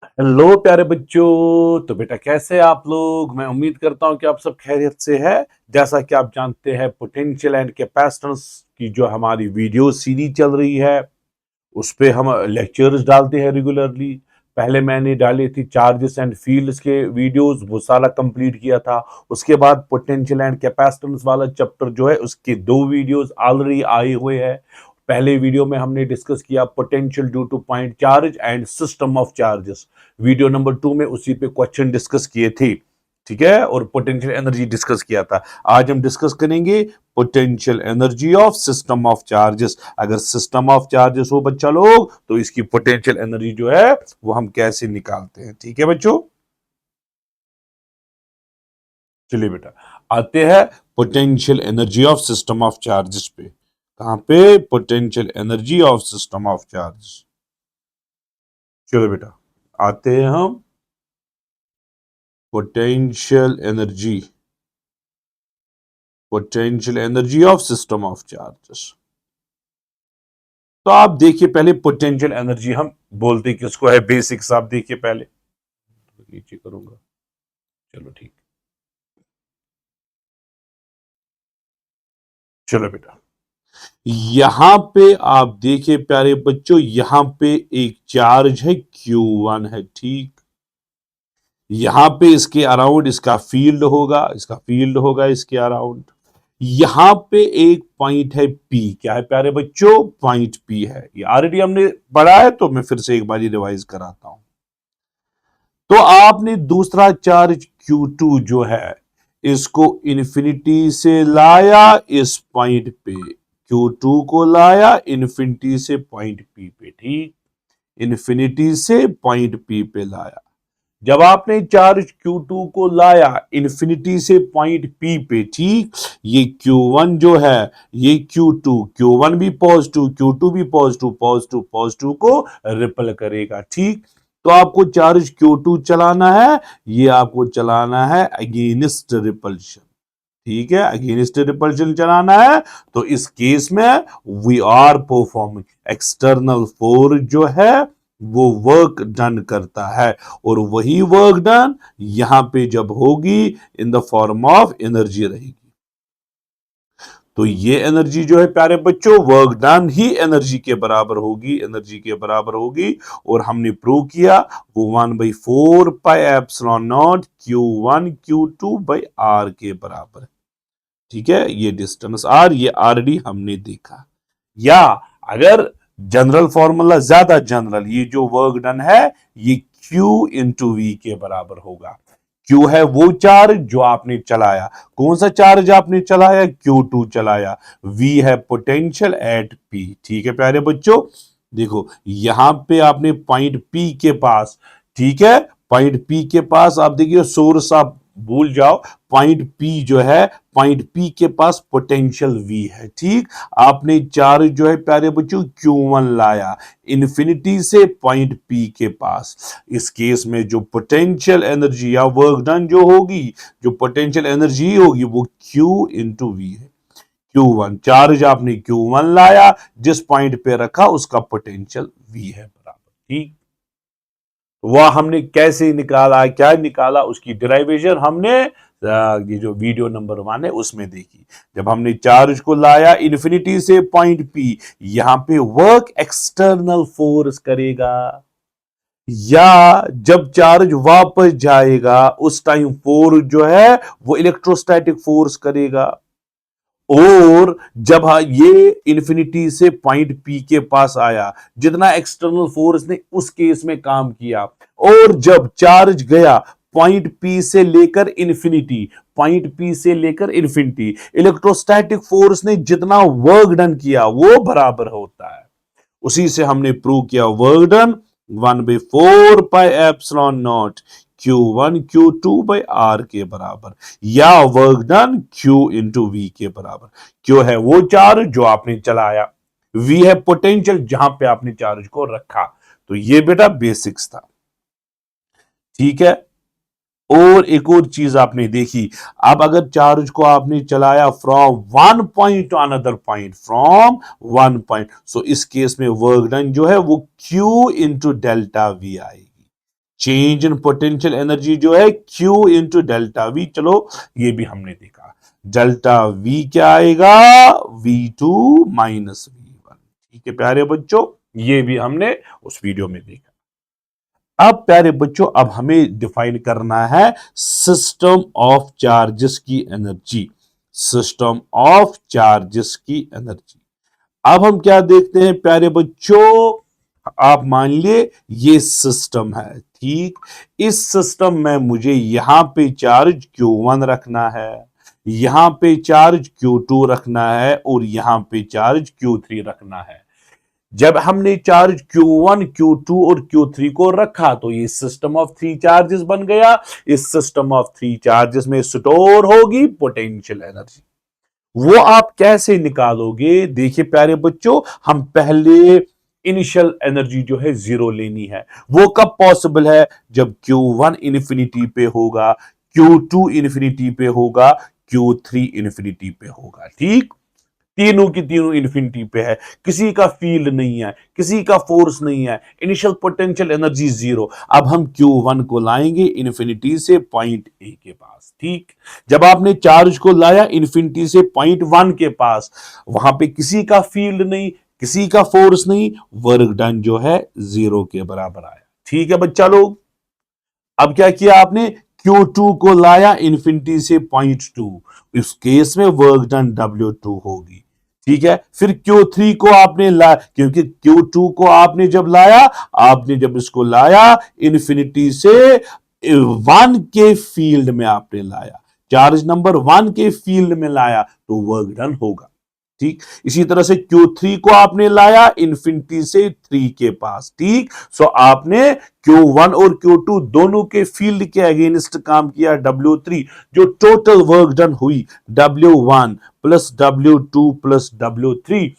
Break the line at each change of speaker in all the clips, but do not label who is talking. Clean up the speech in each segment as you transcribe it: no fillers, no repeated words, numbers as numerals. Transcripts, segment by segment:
Hello प्यारे बच्चों। तो बेटा कैसे आप लोग? मैं उम्मीद करता हूं कि आप सब खैरियत से है। जैसा कि आप जानते हैं, पोटेंशियल एंड कैपेसिटेंस की जो हमारी वीडियो सीरीज चल रही है, उस पे हम लेक्चर्स डालते हैं रेगुलरली। पहले मैंने डाली थी चार्जेस एंड फील्ड्स के वीडियोस, वो सारा कंप्लीट किया था। उसके बाद पोटेंशियल एंड कैपेसिटेंस वाला चैप्टर जो है, उसके दो वीडियोस ऑलरेडी आए हुए हैं। पहले वीडियो में हमने डिस्कस किया potential due two point charge and system of charges. Video number 2 में उसी पे क्वेश्चन डिस्कस किए थे, ठीक है, और पोटेंशियल एनर्जी डिस्कस किया था। आज हम डिस्कस करेंगे potential energy of system of charges. अगर सिस्टम ऑफ चार्जेस हो बच्चा लोग, तो इसकी पोटेंशियल एनर्जी जो है वो हम कैसे निकालते हैं, ठीक है बच्चों। चलिए बेटा, आते हैं potential energy of system of charges पे। कहां पे? Potential energy of system of charges. चलो बेटा, आते हैं हम potential energy, potential energy of system of charges. तो आप देखिए, पहले पोटेंशियल एनर्जी हम बोलते किसको है, बेसिक्स आप देखिए पहले। नीचे करूंगा, चलो ठीक। चलो बेटा, यहां पे आप देखिए प्यारे बच्चों, यहां पे एक चार्ज है Q1 है, ठीक। यहां पे इसके अराउंड इसका फील्ड होगा, इसका फील्ड होगा इसके अराउंड। यहां पे एक पॉइंट है P। क्या है प्यारे बच्चों? पॉइंट P है। ये ऑलरेडी हमने पढ़ा है, तो मैं फिर से एक बार रिवाइज कराता हूं। तो आपने दूसरा चार्ज Q2 जो है, इसको इन्फिनिटी से लाया इस पॉइंट पे। Q2 को लाया इन्फिनिटी से पॉइंट P पे, ठीक। इन्फिनिटी से पॉइंट P पे लाया। जब आपने चार्ज Q2 को लाया इन्फिनिटी से पॉइंट P पे, ठीक, ये Q1 जो है, ये Q2, Q1 भी पॉजिटिव, Q2 भी पॉजिटिव, पॉजिटिव पॉजिटिव को रिपल करेगा, ठीक। तो आपको चार्ज Q2 चलाना है, ये आपको चलाना है अगेंस्ट रिपल्शन, ठीक है, अगेंस्ट रिपल्शन चलाना है। तो इस केस में we are performing external force जो है, वो वर्क डन करता है, और वही वर्क डन यहां पे जब होगी, in the form of energy रहेगी। तो ये एनर्जी जो है प्यारे बच्चों, वर्क डन ही एनर्जी के बराबर होगी, एनर्जी के बराबर होगी। और हमने प्रूव किया, वो 1/4 pi epsilon naught Q1 Q2/R के बराबर है, ठीक है। ये डिस्टेंस R, ये ऑलरेडी हमने देखा। या अगर जनरल फॉर्मूला ज्यादा जनरल, ये जो वर्क डन है, ये Q/V के बराबर होगा। Q है वो चार्ज जो आपने चलाया। कौन सा चार्ज आपने चलाया? Q2 चलाया। V है पोटेंशियल एट P, ठीक है प्यारे बच्चों। देखो, यहां पे आपने पॉइंट P के पास, ठीक है, पॉइंट P के पास आप देखिए, सोर्स आप भूल जाओ। पॉइंट P जो है, पॉइंट P के पास पोटेंशियल V है, ठीक। आपने चार्ज जो है प्यारे बच्चों Q1 लाया इन्फिनिटी से पॉइंट P के पास। इस केस में जो पोटेंशियल एनर्जी या वर्क डन जो होगी, जो पोटेंशियल एनर्जी होगी, वो Q/V है। Q1 चार्ज आपने Q1 लाया, जिस पॉइंट पे रखा उसका पोटेंशियल V है बराबर, ठीक। वह हमने कैसे निकाला, क्या निकाला, उसकी डिराइवेशन हमने ये जो वीडियो नंबर 1 है उसमें देखी। जब हमने चार्ज को लाया इन्फिनिटी से पॉइंट P, यहां पे वर्क एक्सटर्नल फोर्स करेगा, या जब चार्ज वापस जाएगा उस टाइम फोर्स जो है वो इलेक्ट्रोस्टैटिक फोर्स करेगा। और जब ये इन्फिनिटी से पॉइंट P के पास आया, जितना एक्सटर्नल फोर्स ने उस केस में काम किया, और जब चार्ज गया पॉइंट P से लेकर इन्फिनिटी, पॉइंट P से लेकर इन्फिनिटी, इलेक्ट्रोस्टैटिक फोर्स ने जितना वर्क डन किया वो बराबर होता है। उसी से हमने प्रूव किया, work done 1/4 pi epsilon naught Q1 Q2/R के बराबर, या वर्क डन Q/V के बराबर। Q है वो चार्ज जो आपने चलाया, V है पोटेंशियल जहां पे आपने चार्ज को रखा। तो ये बेटा बेसिक्स था, ठीक है। और एक और चीज आपने देखी, अब अगर चार्ज को आपने चलाया from one point to another point, from one point, so इस केस में वर्क डन जो है वो Q/Δ V आएगी। चेंज इन पोटेंशियल एनर्जी जो है Q इंटू डेल्टा वी, चलो ये भी हमने देखा। डेल्टा वी क्या आएगा, V2 माइनस V1। ठीक है प्यारे बच्चों, ये भी हमने उस वीडियो में देखा। अब प्यारे बच्चों, अब हमें डिफाइन करना है सिस्टम ऑफ चार्जेस की एनर्जी, सिस्टम ऑफ चार्जेस की एनर्जी। अब हम क्या देखते हैं प्यारे बच्चों, आप मान लिए ये सिस्टम है, ठीक। इस सिस्टम में मुझे यहां पे चार्ज Q1 रखना है, यहां पे चार्ज Q2 रखना है और यहां पे चार्ज Q3 रखना है। जब हमने चार्ज Q1, Q2 और Q3 को रखा तो ये सिस्टम ऑफ थ्री चार्जेस बन गया। इस सिस्टम ऑफ थ्री चार्जेस में स्टोर होगी पोटेंशियल एनर्जी। वो आप कैसे निकालोगे, देखिए प्यारे बच्चों, हम पहले इनिशियल एनर्जी जो है जीरो लेनी है। वो कब पॉसिबल है, जब Q1 इन्फिनिटी पे होगा, Q2 इन्फिनिटी पे होगा, Q3 इन्फिनिटी पे होगा, ठीक। तीनों की तीनों इन्फिनिटी पे है, किसी का फील्ड नहीं है, किसी का फोर्स नहीं है, इनिशियल पोटेंशियल एनर्जी जीरो। अब हम Q1 को लाएंगे इन्फिनिटी से पॉइंट ए के पास, ठीक। जब आपने चार्ज को लाया इन्फिनिटी से पॉइंट 1 के पास, वहां पे किसी का फील्ड नहीं, किसी का फोर्स नहीं, वर्क डन जो है जीरो के बराबर आया। ठीक है बच्चा लोग, अब क्या किया आपने, Q2 को लाया इन्फिनिटी से पॉइंट 2, इस केस में वर्क डन W2 होगी, ठीक है। फिर Q3 को आपने ला, क्योंकि Q2 को आपने जब लाया, आपने जब इसको लाया इन्फिनिटी से 1 के फील्ड में आपने लाया, चार्ज नंबर 1 के फील्ड में लाया, तो वर्क डन होगा, ठीक। इसी तरह से Q3 को आपने लाया इन्फिनिटी से 3 के पास, ठीक। सो आपने Q1 और Q2 दोनों के फील्ड के अगेंस्ट काम किया, W3, जो टोटल वर्क डन हुई W1 plus W2 plus W3,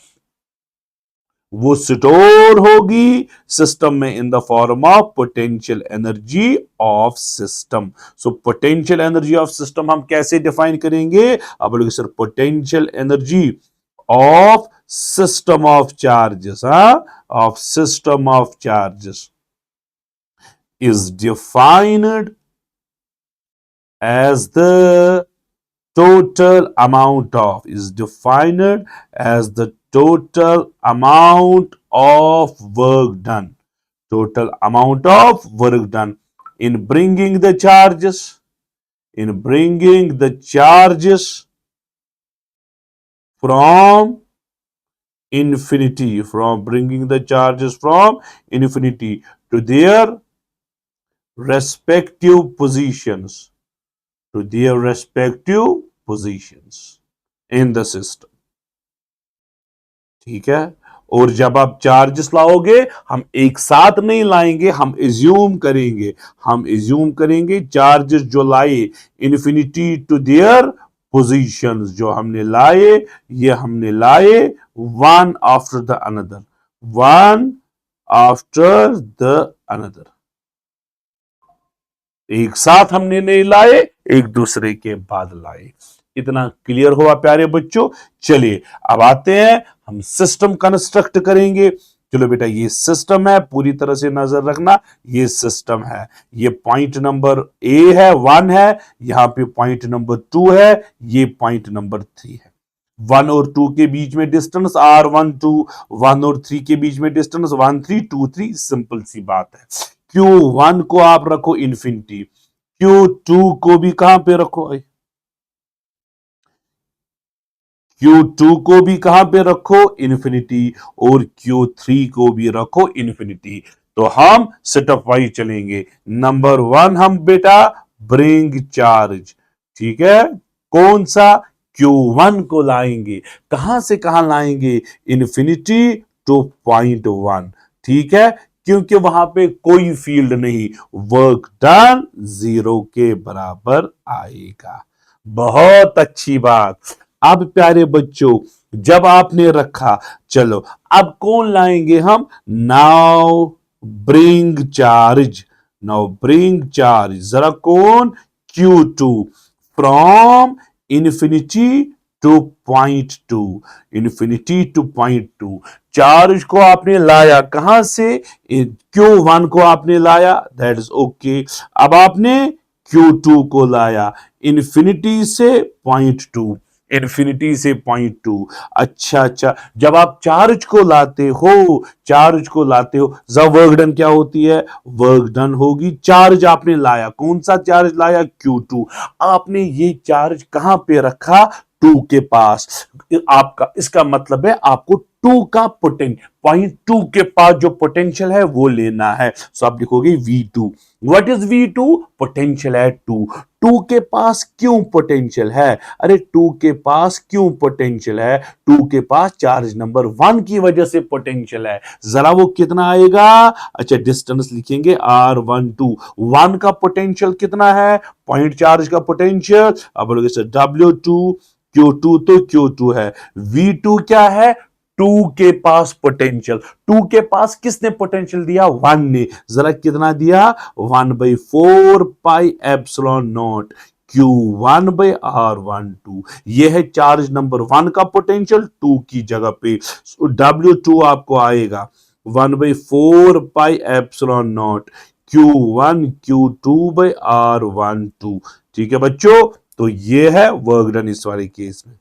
वो स्टोर होगी सिस्टम में in the form of potential energy of system. So potential energy of system हम कैसे डिफाइन करेंगे, अब बोलोगे sir potential energy of system of charges, of system of charges is defined as the total amount of, is defined as the total amount of work done, total amount of work done in bringing the charges, in bringing the charges from infinity, from bringing the charges from infinity to their respective positions, to their respective positions in the system, ठीक है। और जब आप charges लाओगे, हम एक साथ नहीं लाएंगे, हम एज्यूम करेंगे, हम एज्यूम करेंगे चार्जेस जो लाए इन्फिनिटी टू देयर पोजीशंस, जो हमने लाए, ये हमने लाए one after the another, one after the another, एक साथ हमने नहीं लाए, एक दूसरे के बाद लाए। इतना क्लियर हुआ प्यारे बच्चों। चलिए अब आते हैं, हम सिस्टम कंस्ट्रक्ट करेंगे। चलो बेटा, ये सिस्टम है, पूरी तरह से नजर रखना, ये सिस्टम है, ये पॉइंट नंबर ए है, 1 है, यहां पे पॉइंट नंबर 2 है, ये पॉइंट नंबर 3 है। 1 और 2 के बीच में डिस्टेंस R12, 1 और 3 के बीच में डिस्टेंस 1 3 2 3, सिंपल सी बात है। Q1 को आप रखो इन्फिनिटी, Q2 को भी कहां पे रखो, Q2 को भी कहां पे रखो इन्फिनिटी, और Q3 को भी रखो इन्फिनिटी। तो हम सेटअप वाइज चलेंगे। नंबर 1 हम बेटा ब्रिंग चार्ज, ठीक है, कौन सा, Q1 को लाएंगे, कहां से कहां लाएंगे, इन्फिनिटी टू पॉइंट 1, ठीक है, क्योंकि वहां पे कोई फील्ड नहीं, वर्क डन जीरो के बराबर आएगा। बहुत अच्छी बात। अब प्यारे बच्चों, जब आपने रखा, चलो अब कौन लाएंगे हम, now bring charge, now bring charge, जरा कौन, Q2 from infinity two point two, infinity two point two. Charge को आपने लाया कहां से, Q1 को आपने लाया, दैट इज ओके। अब आपने Q2 को लाया इन्फिनिटी से पॉइंट टू, इन्फिनिटी से पॉइंट टू। अच्छा अच्छा, जब आप चार्ज को लाते हो, चार्ज को लाते हो, जब वर्क डन क्या होती है, वर्क डन होगी, चार्ज आपने लाया, कौन सा चार्ज लाया, Q2। आपने ये चार्ज कहां पे रखा, टू के पास। आपका इसका मतलब है आपको टू का पोटेंशियल, पॉइंट टू के पास जो पोटेंशियल है वो लेना है। सो आप लिखोगे V2। What is V2, potential है टू। टू के पास क्यों पोटेंशियल है, अरे टू के पास क्यों पोटेंशियल है, टू के पास चार्ज नंबर वन की वजह से पोटेंशियल है। जरा वो कितना आएगा, अच्छा डिस्टेंस लिखेंगे R12, वन का पोटेंशियल कितना है, पॉइंट चार्ज का पोटेंशियल। अब बोलोगे सर W2, Q2 तो Q2 है, V2 क्या है, टू के पास पोटेंशियल। टू के पास किसने पोटेंशियल दिया, वन ने। जरा कितना दिया, 1/4 पाई एप्सिलॉन नॉट Q1/R12। यह है चार्ज नंबर वन का पोटेंशियल टू की जगह पे। W2 आपको आएगा 1/4 pi epsilon naught Q1 Q2/R12। ठीक है बच्चों, तो यह है वर्क डन इस वाले केस में।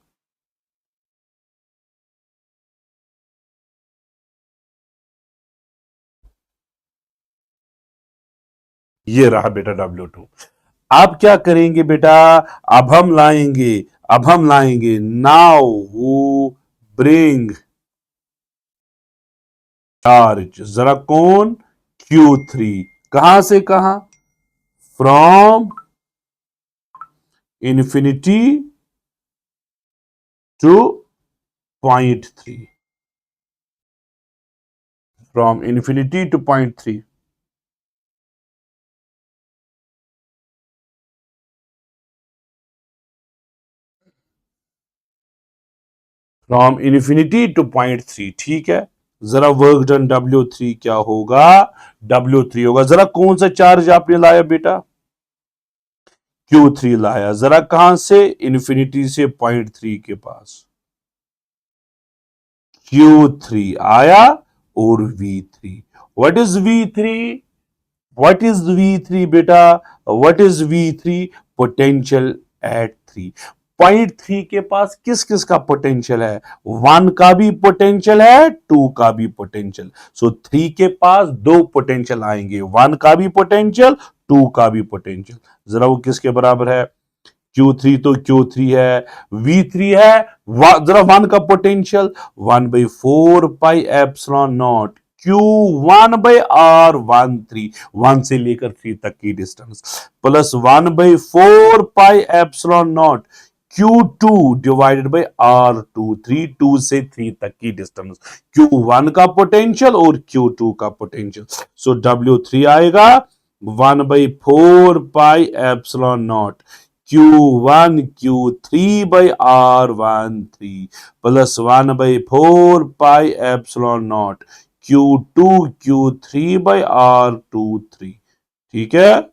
ये रहा बेटा W2। अब क्या करेंगे बेटा, अब हम लाएंगे, अब हम लाएंगे नाउ हु ब्रिंग चार्ज, जरा कौन, Q3। कहां से कहां, from infinity two point three, from infinity two point three. From infinity two point three, ठीक है। जरा वर्क डन W3 क्या होगा, W3 होगा, जरा कौन सा चार्ज आपने लाया बेटा, Q3 लाया, जरा कहां से, इन्फिनिटी से पॉइंट थ्री के पास, Q3 आया, और V3। What is V3, what is V3 बेटा, what is V3, potential at three. Point three के पास किस किस का पोटेंशियल है, वन का भी पोटेंशियल है, टू का भी पोटेंशियल। सो थ्री के पास दो पोटेंशियल आएंगे, वन का भी पोटेंशियल, टू का भी पोटेंशियल। जरा वो किसके बराबर है, Q3 तो Q3 है, V3 है, जरा वन का potential 1/4 pi epsilon naught Q1/R13, one से लेकर थ्री तक की distance, plus 1/4 pi epsilon naught Q2 divided by R23, two से थ्री तक की डिस्टेंस, Q1 का पोटेंशियल और Q2 का पोटेंशियल। सो W3 आएगा 1/4 pi epsilon naught Q1 Q3/R13 plus 1/4 pi epsilon naught Q2 Q3/R23। ठीक है,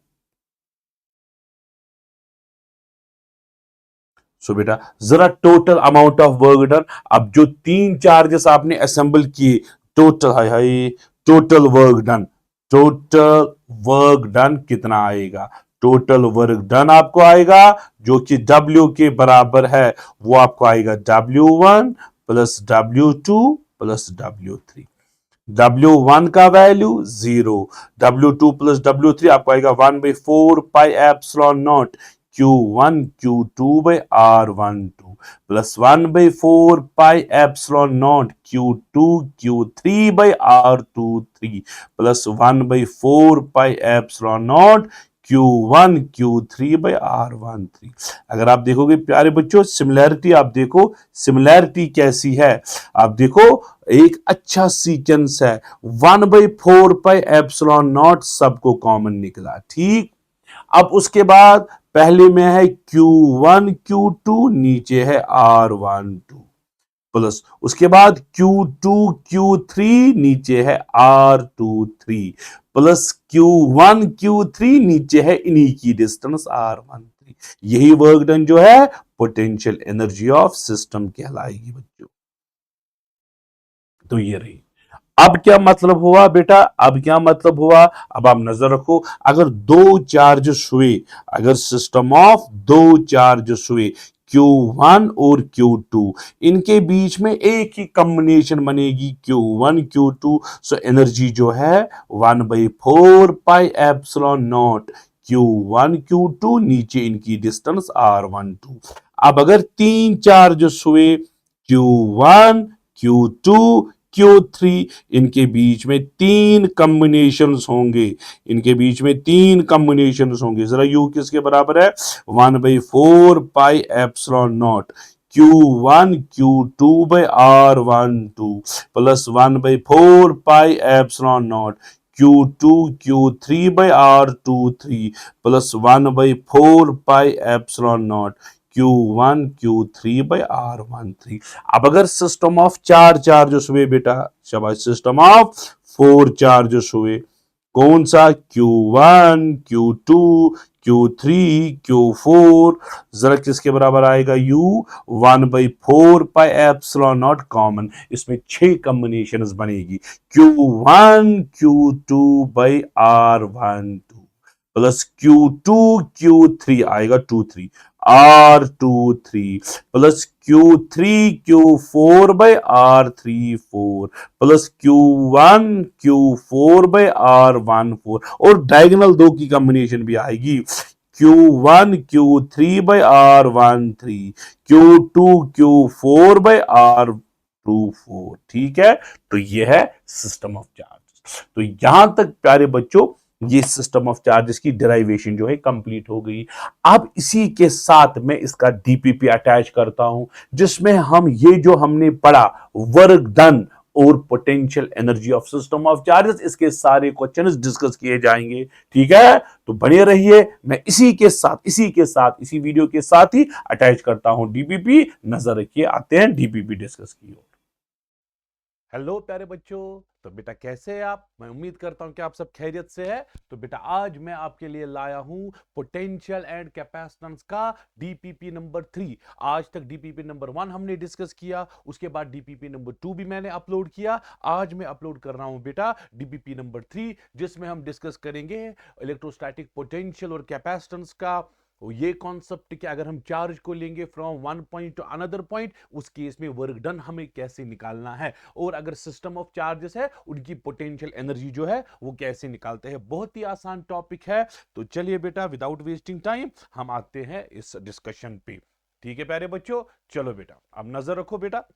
सो बेटा जरा total amount of work done, अब जो तीन चार्जेस आपने असेंबल किए, टोटल, हाय हाय, total work done, total work done कितना आएगा, टोटल वर्क डन आपको आएगा जो कि W के बराबर है, वो आपको आएगा W1 plus W2 plus W3। W1 का वैल्यू 0, W2 प्लस W3 आपको आएगा 1/4 pi epsilon naught Q1 Q2/R12 plus 1/4 pi epsilon naught Q2 Q3/R23 plus 1/4 pi epsilon naught Q1 Q3/R13। अगर आप देखोगे प्यारे बच्चों, सिमिलैरिटी आप देखो, सिमिलैरिटी कैसी है, आप देखो एक अच्छा सीक्वेंस है, 1/4 पाई एप्सिलॉन नॉट सबको कॉमन निकला, ठीक। अब उसके बाद पहले में है Q1 Q2, नीचे है R12 प्लस, उसके बाद Q2 Q3, नीचे है R23 प्लस Q1 Q3, नीचे है इन्हीं की डिस्टेंस R13। यही वर्क डन जो है पोटेंशियल एनर्जी ऑफ सिस्टम कहलाएगी बच्चों। तो ये रही। अब क्या मतलब हुआ बेटा, अब क्या मतलब हुआ, अब आप नजर रखो, अगर दो चार्जेस हुए, अगर सिस्टम ऑफ दो चार्जेस हुए Q1 और Q2, इनके बीच में एक ही कॉम्बिनेशन बनेगी Q1 Q2, सो एनर्जी जो है 1/4 pi epsilon naught Q1 Q2, नीचे इनकी डिस्टेंस R12। अब अगर तीन चार्जेस हुए Q1 Q2 Q3, इनके बीच में तीन कॉम्बिनेशंस होंगे, इनके बीच में तीन कॉम्बिनेशंस होंगे। जरा यू किसके बराबर है, 1/4 pi epsilon naught Q1 Q2 by R12 plus 1/4 pi epsilon naught Q2 Q3 by R23 plus 1/4 pi epsilon naught Q1 Q3 by R13। अब अगर सिस्टम ऑफ चार चार्जेस हुए बेटा, शाबाश, सिस्टम ऑफ फोर चार्जेस हुए, कौन सा, Q1 Q2 Q3 Q4, जरा किसके बराबर आएगा, U 1/4 pi epsilon not common, इसमें छह कॉम्बिनेशन बनेगी Q1 Q2 by R12 plus Q2 Q3 आएगा 2 3 R23 plus Q3 Q4 by R34 plus Q1 Q4 by R14, और डायगोनल दो की कॉम्बिनेशन भी आएगी Q1 Q3 by R13 Q2 Q4 by R24। ठीक है, तो यह है सिस्टम ऑफ चार्ज। तो यहां तक प्यारे बच्चों ये सिस्टम ऑफ चार्जेस की डेरिवेशन जो है कंप्लीट हो गई। अब इसी के साथ मैं इसका डीपीपी अटैच करता हूं, जिसमें हम ये जो हमने पढ़ा वर्क डन और potential energy of system of charges, इसके सारे क्वेश्चंस डिस्कस किए जाएंगे। ठीक है, तो बने रहिए, मैं इसी वीडियो के साथ ही अटैच करता हूं डीपीपी। नजर रखिए, आते हैं डीपीपी डिस्कस की ओर। हेलो प्यारे बच्चों, तो बेटा कैसे हैं आप? मैं उम्मीद करता हूं कि आप सब खैरियत से हैं। तो बेटा आज मैं आपके लिए लाया हूं पोटेंशियल एंड कैपेसिटेंस का डीपीपी नंबर 3। आज तक डीपीपी नंबर 1 हमने डिस्कस किया, उसके बाद डीपीपी नंबर 2 भी मैंने अपलोड किया। आज मैं अपलोड कर रहा हूं बेटा डीपीपी नंबर 3, जिसमें हम डिस्कस करेंगे इलेक्ट्रोस्टैटिक पोटेंशियल और कैपेसिटेंस का। ये कॉन्सेप्ट कि अगर हम चार्ज को लेंगे from one point to another point, उस केस में वर्क डन हमें कैसे निकालना है, और अगर सिस्टम ऑफ चार्जेस है उनकी पोटेंशियल एनर्जी जो है वो कैसे निकालते हैं। बहुत ही आसान टॉपिक है। तो चलिए बेटा विदाउट वेस्टिंग टाइम हम आते हैं इस डिस्कशन पे। ठीक है प्यारे बच्चों, चलो बेटा अब नजर रखो बेटा।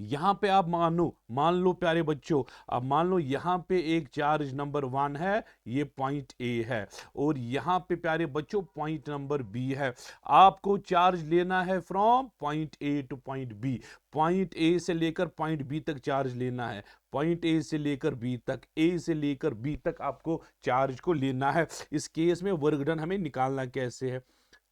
यहां पे आप मान लो प्यारे बच्चों, अब मान लो यहां पे एक चार्ज नंबर 1 है, ये पॉइंट ए है, और यहां पे प्यारे बच्चों पॉइंट नंबर बी है। आपको चार्ज लेना है from point A to point B, point A से लेकर पॉइंट बी तक चार्ज लेना है, पॉइंट ए से लेकर बी तक, ए से लेकर बी तक आपको चार्ज को लेना है। इस केस में वर्क डन हमें निकालना कैसे है?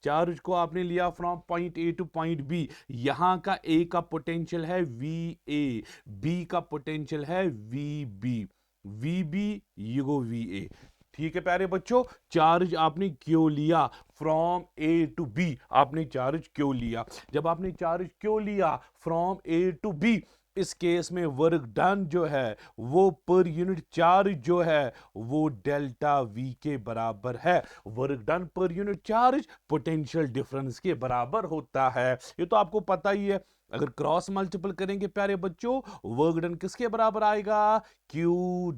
चार्ज को आपने लिया from point A to point B, यहां का ए का पोटेंशियल है वी ए, बी का पोटेंशियल है वी बी, वी बी युगो वी ए। ठीक है प्यारे बच्चों, चार्ज आपने क्यों लिया फ्रॉम ए टू बी, आपने चार्ज क्यों लिया? जब आपने चार्ज क्यों लिया फ्रॉम ए टू बी, इस केस में वर्क डन जो है वो पर यूनिट चार्ज जो है वो डेल्टा वी के बराबर है। Work done per unit charge potential difference के बराबर होता है, ये तो आपको पता ही है। अगर क्रॉस मल्टीपल करेंगे प्यारे बच्चों, वर्क डन किसके बराबर आएगा? Q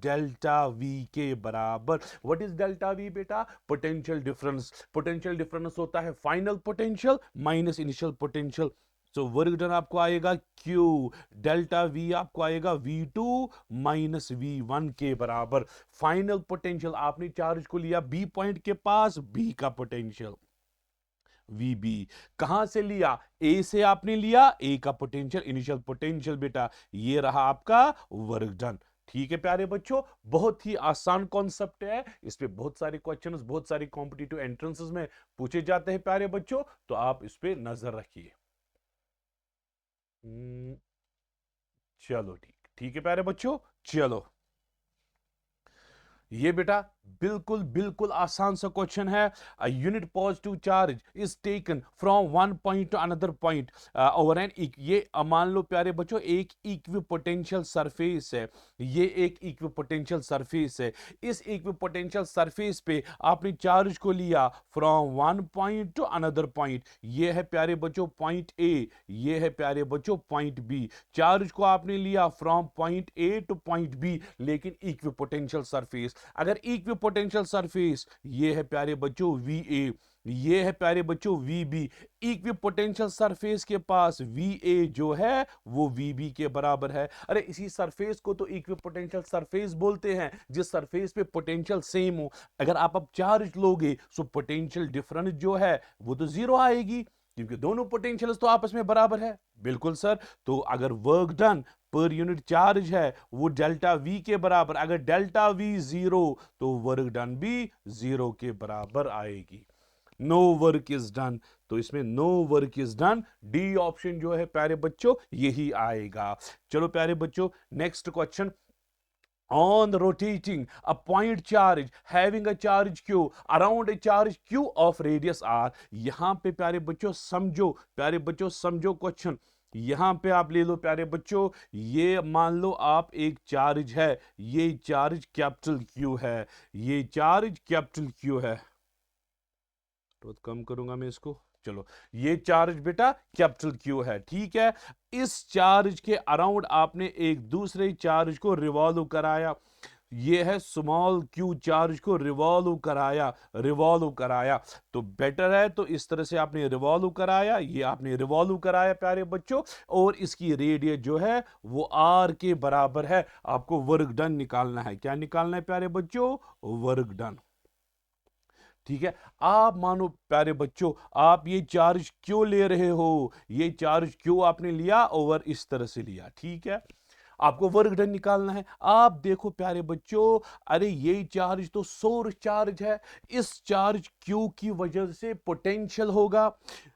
डेल्टा V के बराबर। व्हाट इज डेल्टा V बेटा? Potential difference. पोटेंशियल डिफरेंस होता है final potential minus initial potential. So work done आपको आएगा Q डेल्टा V, आपको आएगा V2 माइनस V1 के बराबर। फाइनल पोटेंशियल आपने चार्ज को लिया बी पॉइंट के पास, बी का पोटेंशियल VB कहां से लिया? ए से आपने लिया, ए का पोटेंशियल इनिशियल पोटेंशियल बेटा, ये रहा आपका वर्क डन। ठीक है प्यारे बच्चों, बहुत ही आसान कॉन्सेप्ट है, इस पे बहुत सारे क्वेश्चंस बहुत सारे कॉम्पिटिटिव एंट्रेंसेस में पूछे जाते हैं प्यारे बच्चों, तो आप इस पे नजर रखिए। चलो ठीक ठीक है प्यारे बच्चों, चलो ये बेटा बिल्कुल बिल्कुल आसान सा क्वेश्चन है। A unit positive charge is taken from one point to another point over N, ये मान लो प्यारे बच्चों एक इक्विपोटेंशियल सरफेस है, ये एक इक्विपोटेंशियल सरफेस है। इस इक्विपोटेंशियल सरफेस पे आपने चार्ज को लिया from one point to another point, ये है प्यारे बच्चों पॉइंट ए, ये है प्यारे बच्चों पॉइंट बी। चार्ज को आपने लिया from point A to point B, लेकिन इक्विपोटेंशियल सरफेस, अगर इक्विपोटेंशियल सरफेस ये है प्यारे बच्चों वी ए, ये है प्यारे बच्चों वी बी, इक्विपोटेंशियल सरफेस के पास वी ए जो है वो वी बी के बराबर है। अरे इसी सरफेस को तो इक्विपोटेंशियल सरफेस बोलते हैं जिस सरफेस पे पोटेंशियल सेम हो। अगर आप अब चार्ज लोगे सो पोटेंशियल डिफरेंस जो है वो तो जीरो आएगी, क्योंकि दोनों पोटेंशियल्स तो आपस में बराबर है। बिल्कुल सर। तो अगर work done per unit charge है वो डेल्टा वी के बराबर, अगर डेल्टा वी जीरो तो वर्क डन भी जीरो के बराबर आएगी। नो वर्क इज डन, तो इसमें no work is done, D option जो है प्यारे बच्चों यही आएगा। चलो प्यारे बच्चों next question. on rotating a point charge having a charge q around a charge q of radius r, यहां पे प्यारे बच्चों समझो, प्यारे बच्चों समझो क्वेश्चन। यहां पे आप ले लो प्यारे बच्चों, ये मान लो आप एक चार्ज है, ये चार्ज कैपिटल क्यू है, ये चार्ज कैपिटल क्यू है, तो कम करूंगा मैं इसको। चलो ये चार्ज बेटा कैपिटल क्यू है, ठीक है। इस चार्ज के अराउंड आपने एक दूसरे चार्ज को रिवॉल्व कराया, ये है स्मॉल क्यू चार्ज को रिवॉल्व कराया, रिवॉल्व कराया, तो बेटर है तो इस तरह से आपने रिवॉल्व कराया, ये आपने रिवॉल्व कराया प्यारे बच्चों, और इसकी रेडियस जो है वो आर के बराबर है। आपको वर्क डन निकालना है, क्या निकालना है प्यारे बच्चों, वर्क डन, ठीक है। आप मानो प्यारे बच्चों आप ये चार्ज क्यों ले रहे हो, ये चार्ज क्यों आपने लिया, ओवर इस तरह से लिया, ठीक है। आपको वर्क डन निकालना है। आप देखो प्यारे बच्चों, अरे ये चार्ज तो सोर्स चार्ज है, इस चार्ज क्यू की वजह से पोटेंशियल होगा।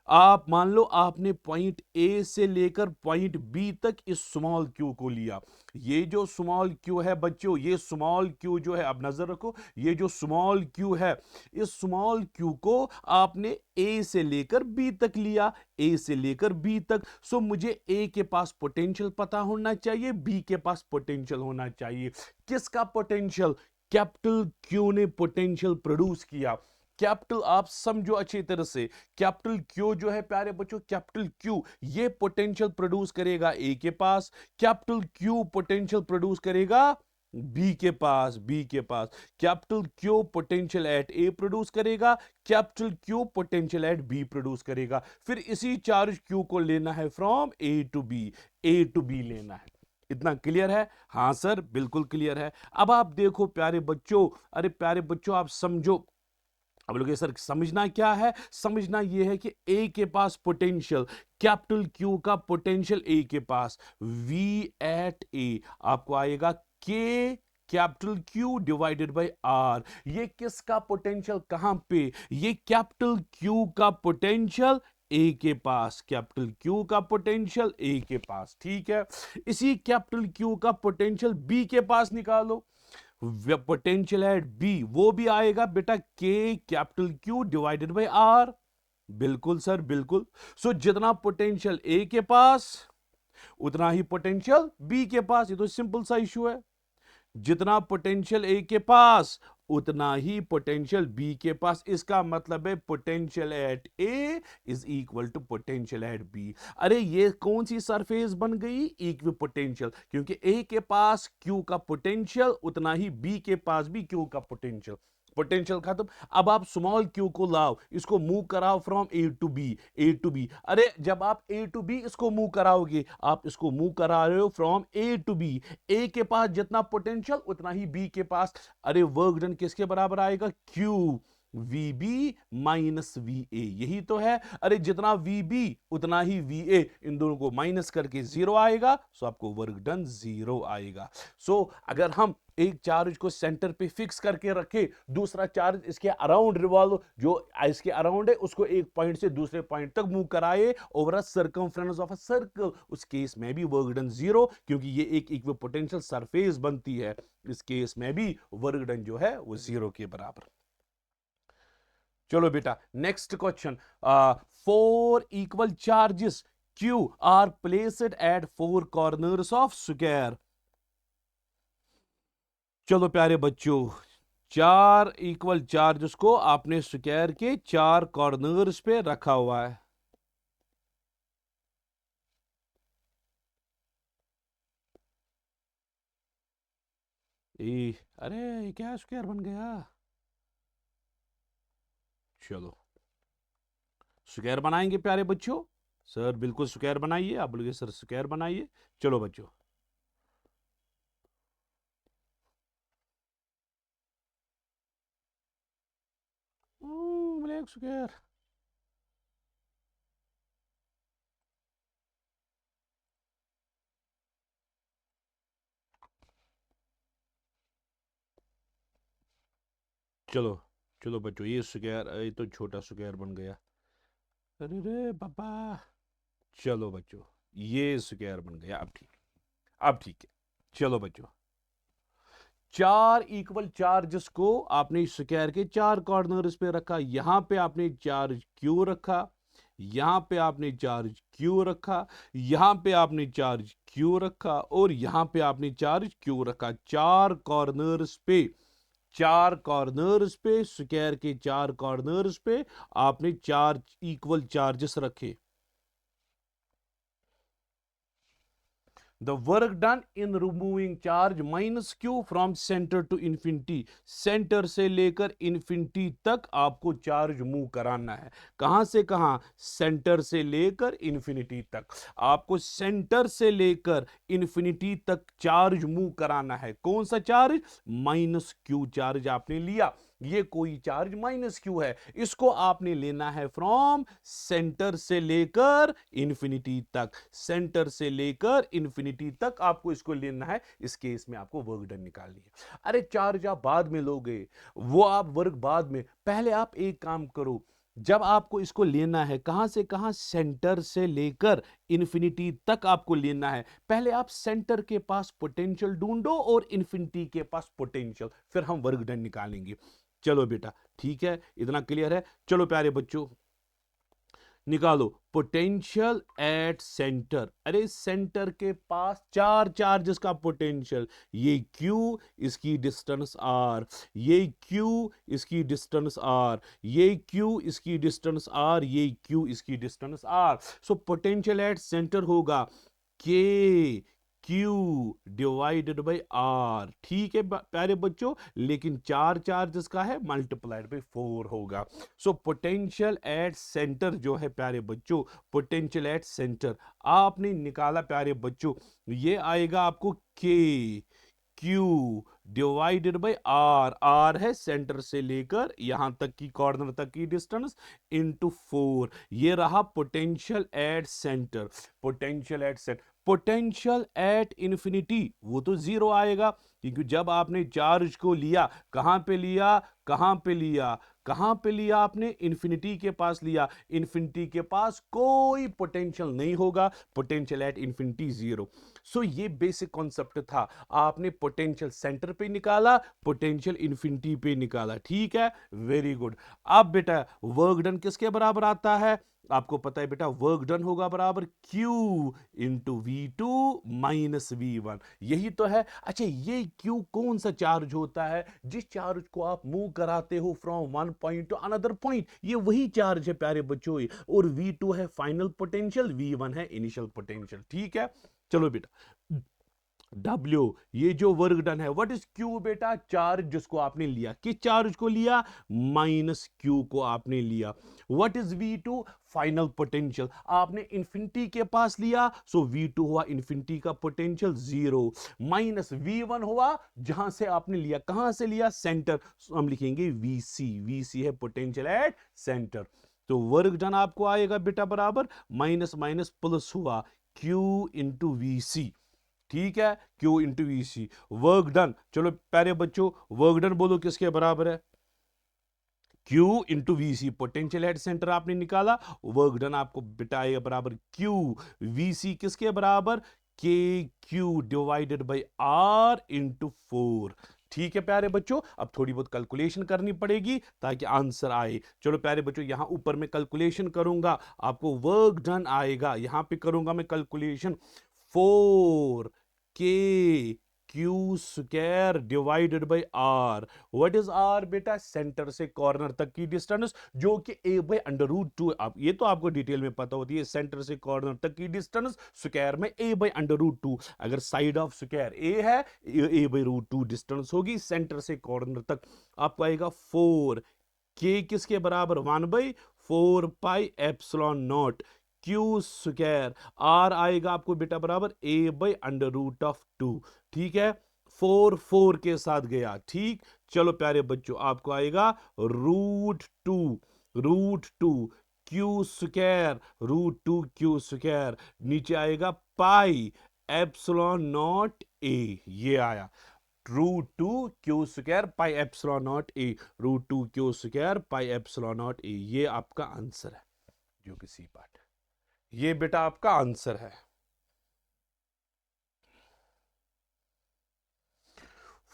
आप मान लो आपने पॉइंट ए से लेकर पॉइंट बी तक इस स्मॉल क्यू को लिया, ये जो स्मॉल क्यू है बच्चों, ये स्मॉल क्यू जो है, अब नजर रखो, ये जो स्मॉल क्यू है, इस स्मॉल क्यू को आपने ए से लेकर बी तक लिया, ए से लेकर बी तक। सो मुझे ए के पास पोटेंशियल पता होना चाहिए, बी के पास पोटेंशियल होना चाहिए। किसका पोटेंशियल, कैपिटल क्यू ने पोटेंशियल प्रोड्यूस किया। कैपिटल आप समझो अच्छी तरह से, कैपिटल क्यू जो है प्यारे बच्चों, कैपिटल क्यू ये पोटेंशियल प्रोड्यूस करेगा ए के पास, कैपिटल क्यू पोटेंशियल प्रोड्यूस करेगा बी के पास, बी के पास capital Q potential at A produce करेगा, capital Q potential at B produce करेगा। फिर इसी चार्ज क्यू को लेना है from A to B, A to B लेना है। इतना क्लियर है? हाँ सर बिल्कुल क्लियर है। अब आप देखो प्यारे बच्चों, अरे प्यारे बच्चों आप समझो, अब लोग सर समझना क्या है, समझना यह है कि ए के पास पोटेंशियल, कैपिटल क्यू का पोटेंशियल ए के पास, वी एट ए आपको आएगा K capital Q divided by R. ये किसका पोटेंशियल कहां पे, ये कैपिटल क्यू का पोटेंशियल ए के पास, कैपिटल क्यू का पोटेंशियल ए के पास, ठीक है। इसी कैपिटल क्यू का पोटेंशियल बी के पास निकालो, पोटेंशियल एट बी वो भी आएगा बेटा K capital Q divided by R. बिल्कुल सर बिल्कुल। सो जितना पोटेंशियल ए के पास उतना ही पोटेंशियल बी के पास, ये तो सिंपल सा इशू है। जितना पोटेंशियल ए के पास उतना ही पोटेंशियल बी के पास, इसका मतलब है potential at A is equal to potential at B. अरे ये कौन सी सरफेस बन गई, इक्वी पोटेंशियल, क्योंकि ए के पास क्यू का पोटेंशियल उतना ही बी के पास भी क्यू का पोटेंशियल, पोटेंशियल खत्म। अब आप स्मॉल क्यू को लाओ, इसको मूव कराओ from A to B, A to B. अरे जब आप ए टू बी इसको मूव कराओगे, आप इसको मूव करा रहे हो from A to B, A के पास जितना पोटेंशियल उतना ही बी के पास। अरे वर्क डन किसके बराबर आएगा, क्यू, VB माइनस VA, यही तो है। अरे जितना VB उतना ही VA, इन दोनों को माइनस करके 0 आएगा, सो आपको वर्क डन 0 आएगा। सो अगर हम एक चार्ज को सेंटर पे फिक्स करके रखे, दूसरा चार्ज इसके अराउंड रिवॉल्व, जो इसके अराउंड है उसको एक पॉइंट से दूसरे पॉइंट तक मूव कराए over a circumference of a circle, उस केस में भी वर्क डन 0, क्योंकि ये एक इक्विपोटेंशियल सरफेस बनती है। इस केस में भी वर्क डन जो है वो 0 के बराबर। चलो बेटा next question, 4 equal charges Q are placed at 4 corners of square. चलो प्यारे बच्चों, 4 इक्वल चार्जेस को आपने स्क्वायर के 4 कॉर्नर्स पे रखा हुआ है। अरे ये क्या स्क्वायर बन गया? चलो स्क्वायर बनाएंगे प्यारे बच्चों। सर बिल्कुल स्क्वायर बनाइए, आप बोलोगे सर स्क्वायर बनाइए। चलो बच्चों, ब्लैक स्क्वायर। चलो चलो बच्चों, ये स्क्वायर, ये तो छोटा स्क्वायर बन गया। अरे रे पापा। चलो बच्चों, ये स्क्वायर बन गया, अब ठीक, अब ठीक है। चलो बच्चों, 4 इक्वल चार्जेस को आपने स्क्वायर के 4 कॉर्नर्स पे रखा। यहां पे आपने चार्ज Q रखा, यहां पे आपने चार्ज Q रखा, यहां पे आपने चार्ज Q रखा, और यहां पे आपने चार्ज Q रखा। 4 कॉर्नर्स पे, 4 कॉर्नर्स पे, स्क्वायर के 4 कॉर्नर्स पे आपने 4 इक्वल चार्जेस रखे। The work done in removing charge minus Q from center to infinity, centre से लेकर इन्फिनिटी तक आपको चार्ज मूव कराना है। कहां से कहां? सेंटर से लेकर इन्फिनिटी तक। आपको सेंटर से लेकर इन्फिनिटी तक चार्ज मूव कराना है। कौन सा चार्ज? माइनस Q चार्ज आपने लिया। ये कोई चार्ज माइनस Q है, इसको आपने लेना है फ्रॉम सेंटर से लेकर इन्फिनिटी तक। सेंटर से लेकर इन्फिनिटी तक आपको इसको लेना है। इस केस में आपको वर्क डन निकालनी है। अरे चार्ज आप बाद में लोगे, वो आप वर्क बाद में, पहले आप एक काम करो। जब आपको इसको लेना है, कहां से कहां? सेंटर से लेकर इन्फिनिटी तक आपको लेना है। पहले आप सेंटर के पास पोटेंशियल ढूंढो और इन्फिनिटी के पास पोटेंशियल, फिर हम वर्क डन निकालेंगे। चलो बेटा ठीक है, इतना क्लियर है। चलो प्यारे बच्चों, निकालो पोटेंशियल एट सेंटर। अरे सेंटर के पास 4 चार्जेस का पोटेंशियल, ये Q, इसकी डिस्टेंस R, ये Q, इसकी डिस्टेंस R, ये Q, इसकी डिस्टेंस R, ये Q, इसकी distance R। So potential at centre होगा K Q divided by R। ठीक है प्यारे बच्चों, लेकिन 4 चार्जेस का है, मल्टीप्लाइड बाई 4 होगा। सो पोटेंशियल एट सेंटर जो है प्यारे बच्चों, पोटेंशियल एट सेंटर आपने निकाला प्यारे बच्चों, ये आएगा आपको K Q divided by R। R है सेंटर से लेकर यहां तक की, कॉर्नर तक की डिस्टेंस, इनटू 4। ये रहा potential at centre. Potential at centre, potential at infinity वो तो 0 आएगा, क्योंकि जब आपने चार्ज को लिया, कहां पे लिया, कहां पे लिया, कहां पे लिया आपने? इंफिनिटी के पास लिया। इंफिनिटी के पास कोई पोटेंशियल नहीं होगा, पोटेंशियल एट इंफिनिटी 0। सो ये बेसिक कॉन्सेप्ट था। आपने पोटेंशियल सेंटर पे निकाला, पोटेंशियल इंफिनिटी पे निकाला। ठीक है, वेरी गुड। अब बेटा वर्क डन किसके बराबर आता है? आपको पता है बेटा, वर्क डन होगा बराबर Q into V2 minus V1। यही तो है। अच्छा ये Q कौन सा चार्ज होता है? जिस चार्ज को आप मूव कराते हो from one point to another point, ये वही चार्ज है प्यारे बच्चों। और V2 है फाइनल पोटेंशियल, V1 है इनिशियल पोटेंशियल। ठीक है, चलो बेटा W, ये जो वर्क डन है, व्हाट इज Q बेटा? चार्ज जिसको आपने लिया, किस चार्ज को लिया? माइनस Q को आपने लिया। What is V2? Final potential, आपने इंफिनिटी के पास लिया, सो V2 हुआ इंफिनिटी का पोटेंशियल 0, माइनस V1 हुआ जहां से आपने लिया, कहां से लिया? सेंटर, हम लिखेंगे VC, VC है पोटेंशियल एट सेंटर। तो वर्क डन आपको आएगा बेटा बराबर माइनस माइनस प्लस हुआ Q इंटू VC, ठीक है, Q into VC। Work done, चलो प्यारे बच्चों वर्क डन बोलो किसके बराबर है? Q into VC, potential head centre आपने निकाला, वर्क डन आपको बिटाएगा बराबर Q, VC किसके बराबर? KQ divided by R into 4। ठीक है प्यारे बच्चों, अब थोड़ी बहुत कैलकुलेशन करनी पड़ेगी ताकि आंसर आए। चलो प्यारे बच्चों, यहां ऊपर मैं कैलकुलेशन करूंगा, आपको वर्क डन आएगा, यहां पे करूंगा मैं calculation 4 Q square divided by R. What is R बेटा? सेंटर से कॉर्नर तक की डिस्टेंस, जो कि A by under root two, आप ये तो आपको डिटेल में पता होती है, सेंटर से कॉर्नर तक की डिस्टेंस स्क्वायर में A by under root two. अगर साइड ऑफ स्क्वायर ए है, A by root two distance होगी सेंटर से कॉर्नर तक। आपको आएगा 4 के किसके बराबर? 1/4 pi epsilon not Q square, R आएगा आपको बेटा बराबर A by under root of 2। ठीक है, 4 के साथ गया, ठीक। चलो प्यारे बच्चों, आपको आएगा root two Q square, √2 Q square, नीचे आएगा पाई एप्सिलॉन नॉट ए, ये आया √2 Q square pi epsilon nought A, √2 Q square pi epsilon nought A, ये आपका आंसर है जो कि सी पार्ट, ये बेटा आपका आंसर है।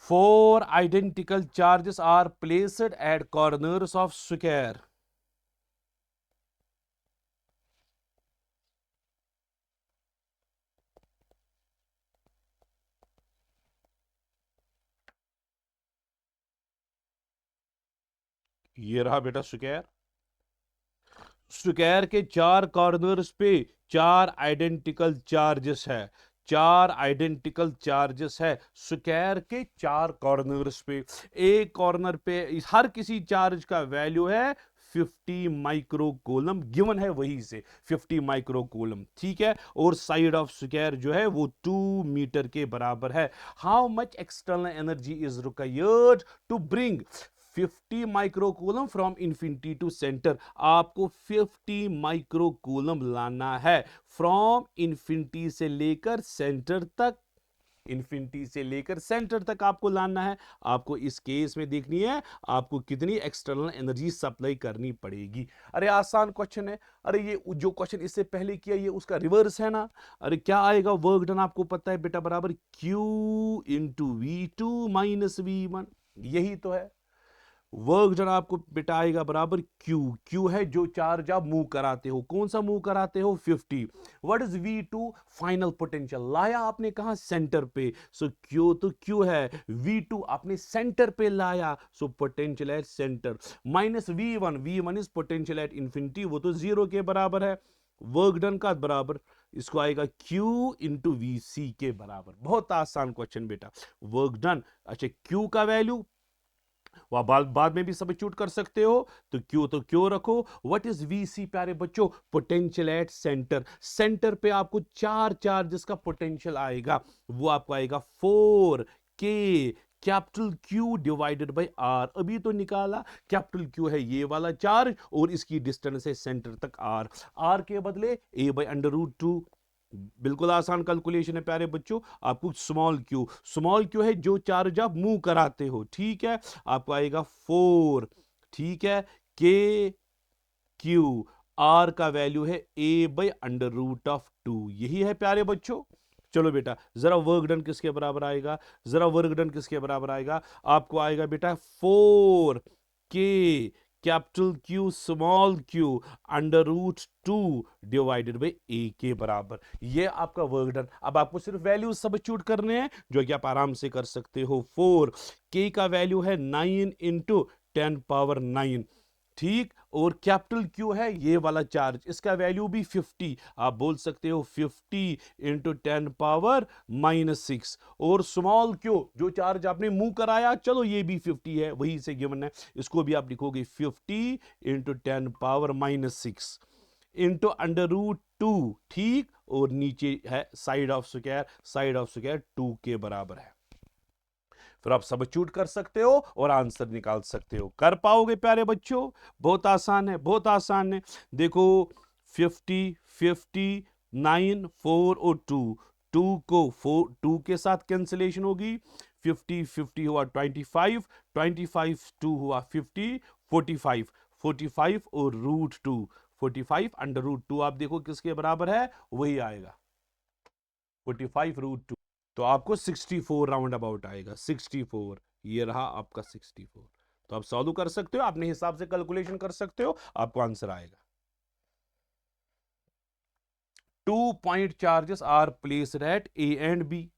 4 identical charges are placed at corners of square. ये रहा बेटा स्क्वायर, स्क्वायर के 4 कॉर्नर्स पे 4 आइडेंटिकल चार्जेस है, 4 आइडेंटिकल चार्जेस है स्क्वायर के 4 कॉर्नर्स पे। एक कॉर्नर पे हर किसी चार्ज का वैल्यू है 50 माइक्रोकूलम, गिवन है वही से 50 माइक्रोकूलम, ठीक है। और साइड ऑफ स्क्वायर जो है वो 2 मीटर के बराबर है। How much external energy is required to bring 50 microcoulomb from infinity to centre? आपको 50 माइक्रोकूलम लाना है फ्रॉम इंफिनिटी से लेकर सेंटर तक, इंफिनिटी से लेकर सेंटर तक आपको लाना है। आपको इस केस में देखनी है आपको कितनी एक्सटर्नल एनर्जी सप्लाई करनी पड़ेगी। अरे आसान क्वेश्चन है, अरे ये जो क्वेश्चन इससे पहले किया ये उसका रिवर्स है ना। अरे क्या आएगा वर्क डन आपको पता है बेटा बराबर Q into V2 minus V1, यही तो है। वर्क डन आपको बेटा आएगा बराबर Q है जो चार्ज आप मूव कराते हो, कौन सा मूव कराते हो? 50। What is V2? Final potential, लाया आपने कहां? सेंटर पे, सो Q तो Q है, V2 आपने सेंटर पे लाया, so potential at centre, minus V1 is potential at infinity, वो तो 0 के बराबर है। वर्क डन का बराबर इसको आएगा Q इंटू VC के बराबर। बहुत आसान क्वेश्चन बेटा, वर्क डन। अच्छा Q का वैल्यू वह बाद में भी सब्स्टिट्यूट कर सकते हो, तो क्यों रखो। व्हाट इज VC प्यारे बच्चों? पोटेंशियल एट सेंटर, सेंटर पे आपको 4 चार्जेस का पोटेंशियल आएगा, वो आपको आएगा 4 capital Q divided by R। अभी तो निकाला, कैपिटल Q है ये वाला चार्ज और इसकी डिस्टेंस है सेंटर तक R के बदले a बाई अंडर रूट 2। बिल्कुल आसान कैलकुलेशन है प्यारे बच्चों। आपको स्मॉल क्यू है जो चार्ज आप मूव कराते हो, ठीक है। आपको आएगा 4, ठीक है, के क्यू, आर का वैल्यू है a by under root of 2, यही है प्यारे बच्चों। चलो बेटा जरा वर्क डन किसके बराबर आएगा, जरा वर्क डन किसके बराबर आएगा? आपको आएगा बेटा 4 capital Q small q under root 2 divided by a के बराबर, ये आपका वर्क डन। अब आपको सिर्फ वैल्यू सब्स्टिट्यूट करने हैं जो कि आप आराम से कर सकते हो। 4 k का वैल्यू है 9 इंटू 10 पावर 9, ठीक, और कैपिटल क्यू है ये वाला चार्ज, इसका वैल्यू भी 50, आप बोल सकते हो 50 इंटू 10⁻⁻6। और स्मॉल क्यू जो चार्ज आपने मूव कराया, चलो ये भी 50 है, वही से गिवन है, इसको भी आप लिखोगे 50 इंटू 10⁻⁻6 इंटू √2। ठीक, और नीचे है side of square, side of square 2 के बराबर है। फिर आप सबस्टिट्यूट कर सकते हो और आंसर निकाल सकते हो। कर पाओगे प्यारे बच्चों? बहुत आसान है, बहुत आसान है। देखो 50, 50, 9, 4 और 2, 2 को 4, 2 के साथ कैंसिलेशन होगी। 50, 50 हुआ 25, 25, 2 हुआ 50, 45, 45 और √2, 45 √2 आप देखो किसके बराबर है, वही आएगा 45 √2। तो आपको 64 राउंड अबाउट आएगा, 64। ये रहा आपका 64। तो आप सॉल्व कर सकते हो, अपने हिसाब से कैलकुलेशन कर सकते हो, आपको आंसर आएगा। 2 point charges are placed at A and B.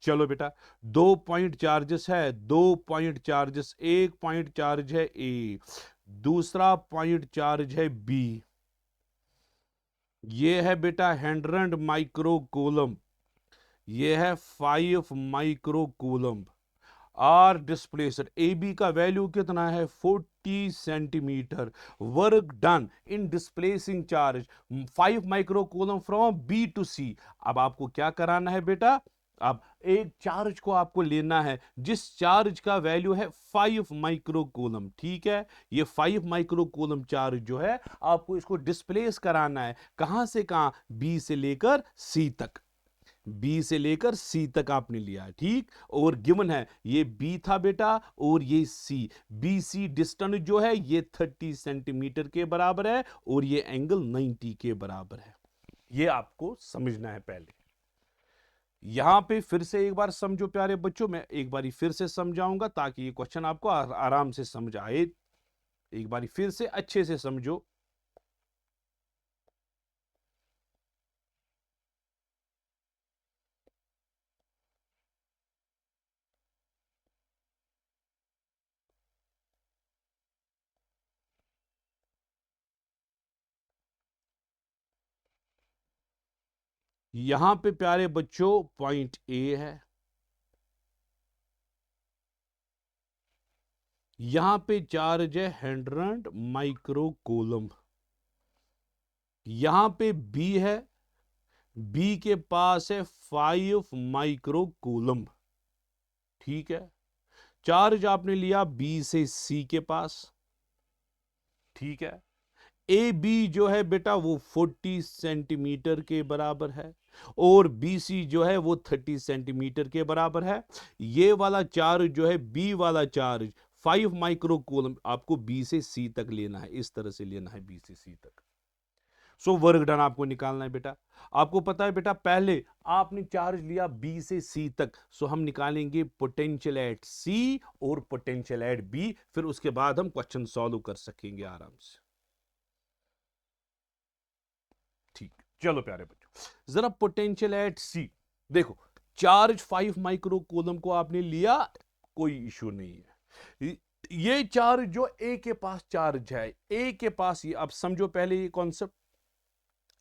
चलो बेटा, 2 पॉइंट चार्जेस है, 2 पॉइंट चार्जेस, एक पॉइंट चार्ज है ए, दूसरा पॉइंट चार्ज है बी। ये है बेटा 100 माइक्रो कूलम, ये है 5 micro coulomb. R displaced, A B का वैल्यू कितना है, 40 centimetre. Work done in displacing charge 5 micro coulomb from B to C. अब आपको क्या कराना है बेटा, अब एक चार्ज को आपको लेना है जिस चार्ज का वैल्यू है 5 माइक्रो कूलम। ठीक है, ये 5 माइक्रो कूलम चार्ज जो है आपको इसको डिस्प्लेस कराना है, कहां से कहां, बी से लेकर सी तक। बी से लेकर सी तक आपने लिया, ठीक, और गिवन है ये बी था बेटा और ये सी। बी सी डिस्टेंस जो है ये 30 सेंटीमीटर के बराबर है और ये एंगल 90 के बराबर है। ये आपको समझना है पहले। यहां पे फिर से एक बार समझो प्यारे बच्चों, मैं एक बारी फिर से समझाऊंगा ताकि ये क्वेश्चन आपको आराम से समझ आए। एक बारी फिर से अच्छे से समझो। यहां पे प्यारे बच्चों पॉइंट ए है, यहां पे चार्ज है 100 माइक्रो कूलम, यहां पे बी है, बी के पास है 5 माइक्रो कूलम। ठीक है, चार्ज आपने लिया बी से सी के पास। ठीक है, ए बी जो है बेटा वो 40 सेंटीमीटर के बराबर है और बी सी जो है वो 30 सेंटीमीटर के बराबर है। ये वाला चार्ज जो है, बी वाला चार्ज 5 माइक्रो कूलम आपको बी से सी तक लेना है, इस तरह से लेना है बी से सी तक। सो वर्क डन आपको निकालना है बेटा। आपको पता है बेटा, पहले आपने चार्ज लिया बी से सी तक, सो हम निकालेंगे पोटेंशियल एट सी और पोटेंशियल एट बी, फिर उसके बाद हम क्वेश्चन सॉल्व कर सकेंगे आराम से। ठीक, चलो प्यारे बच्चों, जरा पोटेंशियल एट सी देखो। चार्ज 5 माइक्रो कूलम को आपने लिया, कोई इशू नहीं है। ये चार्ज जो ए के पास चार्ज है, ए के पास, ये आप समझो पहले ये कॉन्सेप्ट।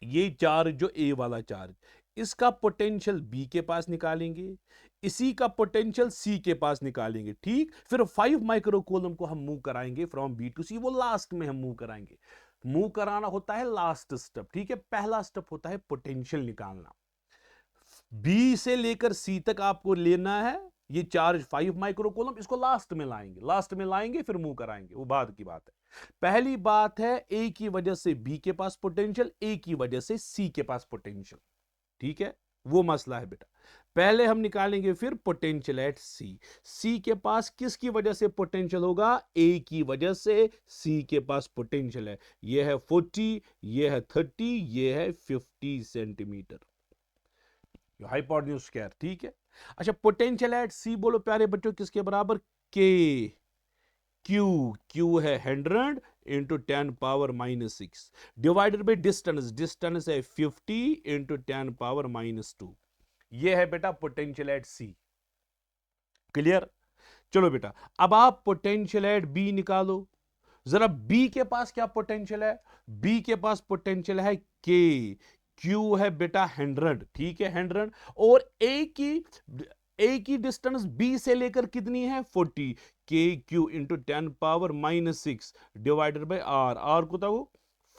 ये चार्ज जो ए वाला चार्ज, इसका पोटेंशियल बी के पास निकालेंगे, इसी का पोटेंशियल सी के पास निकालेंगे। ठीक, फिर 5 माइक्रो कूलम को हम मूव कराएंगे फ्रॉम बी टू सी, वो लास्ट में हम मूव कराएंगे। मूव कराना होता है लास्ट स्टेप। ठीक है, पहला स्टेप होता है पोटेंशियल निकालना। बी से लेकर सी तक आपको लेना है ये चार्ज 5 माइक्रो कूलम, इसको लास्ट में लाएंगे, लास्ट में लाएंगे फिर मूव कराएंगे, वो बाद की बात है। पहली बात है ए की वजह से बी के पास पोटेंशियल, ए की वजह से सी के पास पोटेंशियल। ठीक है, वो मसला है बेटा। पहले हम निकालेंगे फिर पोटेंशियल एट सी। सी के पास किसकी वजह से पोटेंशियल होगा, ए की वजह से सी के पास पोटेंशियल है। ये है 40, ये है 30, ये है 50 सेंटीमीटर, हाइपोटेन्यूज स्क्वायर। ठीक है, अच्छा पोटेंशियल एट सी बोलो प्यारे बच्चों किसके बराबर, के। क्यू, क्यू है 100 into 10⁻⁻6 divided by distance, distance है 50 इंटू 10⁻⁻2। ये है बेटा पोटेंशियल एट सी। क्लियर? चलो बेटा, अब आप पोटेंशियल एट बी निकालो। जरा बी के पास क्या पोटेंशियल है, बी के पास पोटेंशियल है के, क्यू है बेटा 100, ठीक है 100, और ए की डिस्टेंस बी से लेकर कितनी है 40, K Q into 10⁻⁻6 divided by are, R को था वो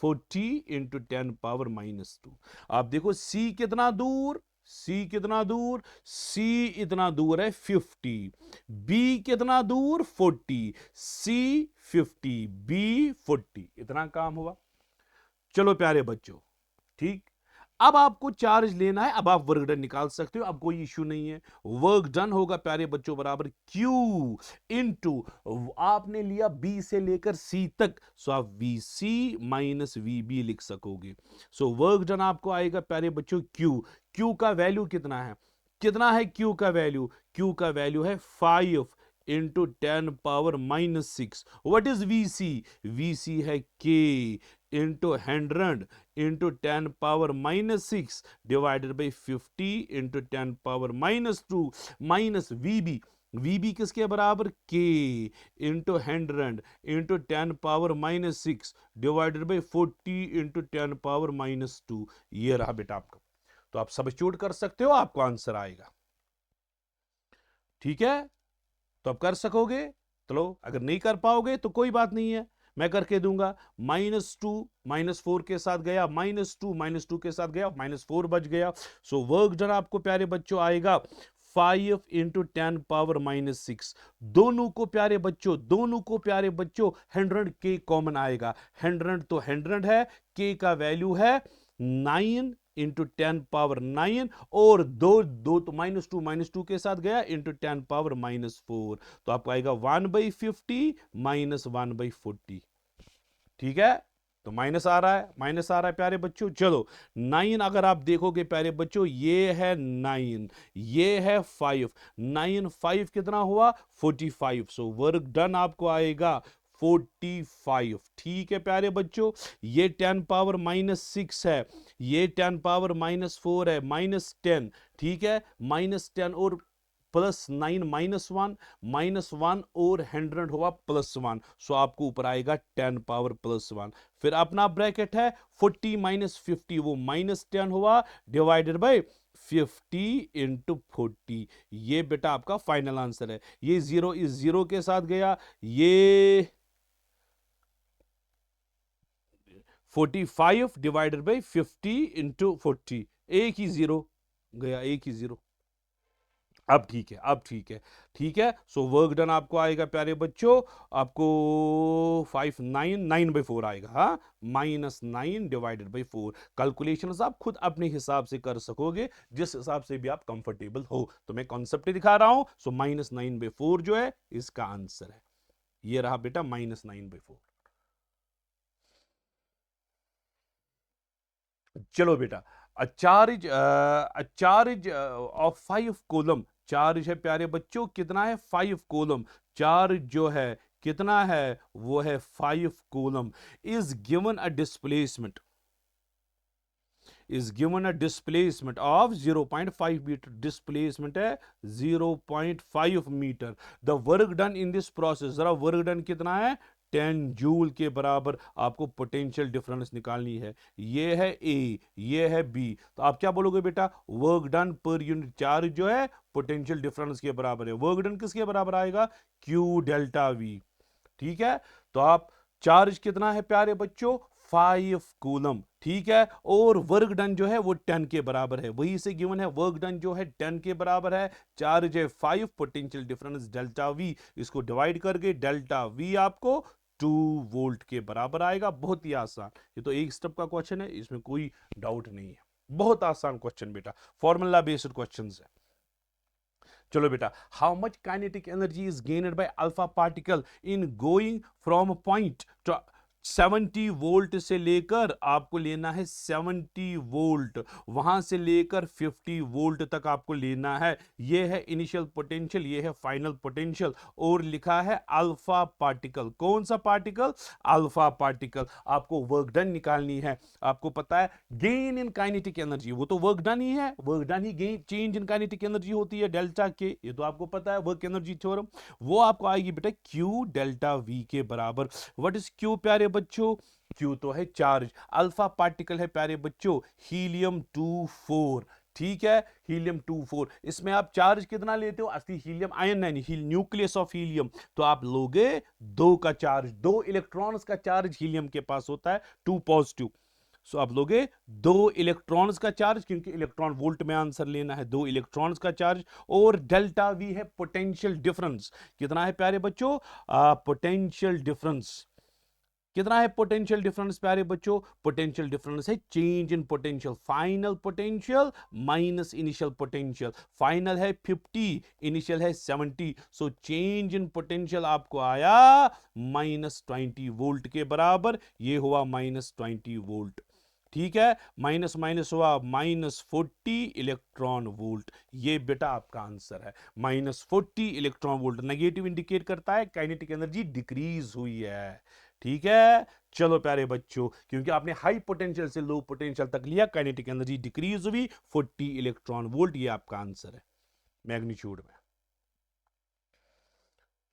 40 इंटू 10⁻⁻2। आप देखो सी कितना दूर, सी कितना दूर, सी इतना दूर है 50, बी कितना दूर 40, सी 50, बी 40, इतना काम हुआ। चलो प्यारे बच्चों, ठीक, अब आपको चार्ज लेना है, अब आप वर्क डन निकाल सकते हो, अब कोई इश्यू नहीं है। वर्क डन होगा प्यारे बच्चों बराबर Q इंटू, आपने लिया B से लेकर C तक, सो आप VC माइनस VB लिख सकोगे। सो वर्क डन आपको आएगा प्यारे बच्चों Q का वैल्यू कितना है, कितना है Q का वैल्यू, Q का वैल्यू है 5 into 10⁻⁻6। What is VC, VC है K into 100 into 10⁻⁻6 divided by 50 into 10⁻⁻2 minus VB किसके बराबर, K into 100 into 10⁻⁻6 divided by 40 into 10⁻⁻2। ये रहा बेटा आपका, तो आप सब्स्टिट्यूट कर सकते हो, आपको आंसर आएगा। ठीक है, तो आप कर सकोगे। चलो अगर नहीं कर पाओगे तो कोई बात नहीं है, मैं करके दूंगा। -2 -4 के साथ गया, -2 के साथ गया, -4 बच गया। सो वर्क डन आपको प्यारे बच्चों आएगा 5 इंटू 10⁻⁻6। दोनों को प्यारे बच्चों 100 के कॉमन आएगा, 100 तो 100 है, के का वैल्यू है 9 इंटू 10⁻9, और दो तो -2 के साथ गया इंटू 10⁻⁻4, तो आपको आएगा 1/50 -1/40। ठीक है, तो माइनस आ रहा है, प्यारे बच्चों। चलो 9 अगर आप देखोगे प्यारे बच्चों, ये है 9, ये है 5, 9 5 कितना हुआ 45। सो वर्क डन आपको आएगा 45। ठीक है प्यारे बच्चों, ये 10⁻⁻6 है, ये 10⁻⁻4 है, -10, ठीक है, -10 और +9 -1 और 100 हुआ +1, सो आपको ऊपर आएगा 10 पावर +1। फिर अपना ब्रैकेट है 40 -50, वो -10 हुआ डिवाइडेड बाय 50 इंटू 40। ये बेटा आपका फाइनल आंसर है। ये 0 इस 0 के साथ गया, ये 45 डिवाइडेड बाई 50 इंटू 40, एक ही 0 गया, एक ही 0। अब ठीक है, ठीक है। सो वर्क डन आपको आएगा प्यारे बच्चों, आपको 9/4 आएगा, हाँ, -9 डिवाइडेड बाई 4। कैलकुलेशन आप खुद अपने हिसाब से कर सकोगे, जिस हिसाब से भी आप कंफर्टेबल हो। तो मैं कॉन्सेप्ट दिखा रहा हूं, सो -9/4 जो है इसका आंसर है। ये रहा बेटा -9/4। चलो बेटा, चार्ज ऑफ 5 कूलम, चार्ज है प्यारे बच्चों कितना है 5 कूलम, चार्ज जो है कितना है वो है 5 coulomb, is given a displacement of 0.5 metre, displacement है 0.5 metre. The work done in this process, जरा वर्क डन कितना है 10 जूल के बराबर आपको पोटेंशियल डिफरेंस निकालनी है। ये है ए, ये है बी, तो आप क्या बोलोगे बेटा, work done per unit charge जो है पोटेंशियल डिफरेंस के बराबर है। वर्क डन किसके बराबर आएगा, क्यू डेल्टा वी। ठीक है, तो आप चार्ज कितना है प्यारे बच्चों 5 कूलम, ठीक है, और वर्क डन जो है वो 10 के बराबर है, वही से गिवन है। वर्क डन जो है 10 के बराबर है, चार्ज है 5, पोटेंशियल डिफरेंस डेल्टा वी, इसको डिवाइड करके डेल्टा वी आपको 2 वोल्ट के बराबर आएगा। बहुत ही आसान, ये तो एक स्टेप का क्वेश्चन है, इसमें कोई डाउट नहीं है, बहुत आसान क्वेश्चन बेटा, फॉर्मूला बेस्ड क्वेश्चन है। चलो बेटा, how much kinetic energy is gained by alpha particle in going from point two, 70 volt से लेकर आपको लेना है 70 वोल्ट, वहां से लेकर 50 वोल्ट तक आपको लेना है। यह है इनिशियल पोटेंशियल, यह है फाइनल पोटेंशियल, और लिखा है अल्फा पार्टिकल। कौन सा पार्टिकल? Alpha particle. आपको वर्क डन निकालनी है। आपको पता है गेन इन काइनेटिक एनर्जी, वो तो वर्क डन ही है, work done he gain change in kinetic energy होती है डेल्टा के, ये तो आपको पता है वर्क एनर्जी थ्योरम। वो आपको आएगी बेटा Q डेल्टा V के बराबर। व्हाट इज Q प्यारे बच्चों? Q तो है चार्ज, अल्फा पार्टिकल है प्यारे बच्चों हीलियम 24। ठीक है, हीलियम 24। इसमें आप चार्ज कितना लेते हो? असली हीलियम आयन है, न्यूक्लियस ऑफ हीलियम, तो आप लोगे 2 का चार्ज, 2 इलेक्ट्रॉन्स का चार्ज हीलियम के पास होता है, 2 पॉजिटिव। सो आप लोगे 2 इलेक्ट्रॉन्स का चार्ज, क्योंकि इलेक्ट्रॉन वोल्ट में आंसर लेना है, 2 इलेक्ट्रॉन्स का चार्ज। और डेल्टा वी है पोटेंशियल डिफरेंस। कितना है प्यारे बच्चों? पोटेंशियल डिफरेंस कितना है? पोटेंशियल डिफरेंस प्यारे बच्चों, पोटेंशियल डिफरेंस है change in potential, final potential minus initial potential. Final है 50, इनिशियल है 70, सो चेंज इन पोटेंशियल आपको आया -20 वोल्ट के बराबर। ये हुआ -20 वोल्ट। ठीक है, माइनस माइनस हुआ -40 इलेक्ट्रॉन वोल्ट। ये बेटा आपका आंसर है, -40 इलेक्ट्रॉन वोल्ट। नेगेटिव इंडिकेट करता है काइनेटिक एनर्जी डिक्रीज हुई है। ठीक है, चलो प्यारे बच्चों, क्योंकि आपने हाई पोटेंशियल से लो पोटेंशियल तक लिया, काइनेटिक एनर्जी डिक्रीज हुई 40 इलेक्ट्रॉन वोल्ट। ये आपका आंसर है मैग्नीट्यूड में।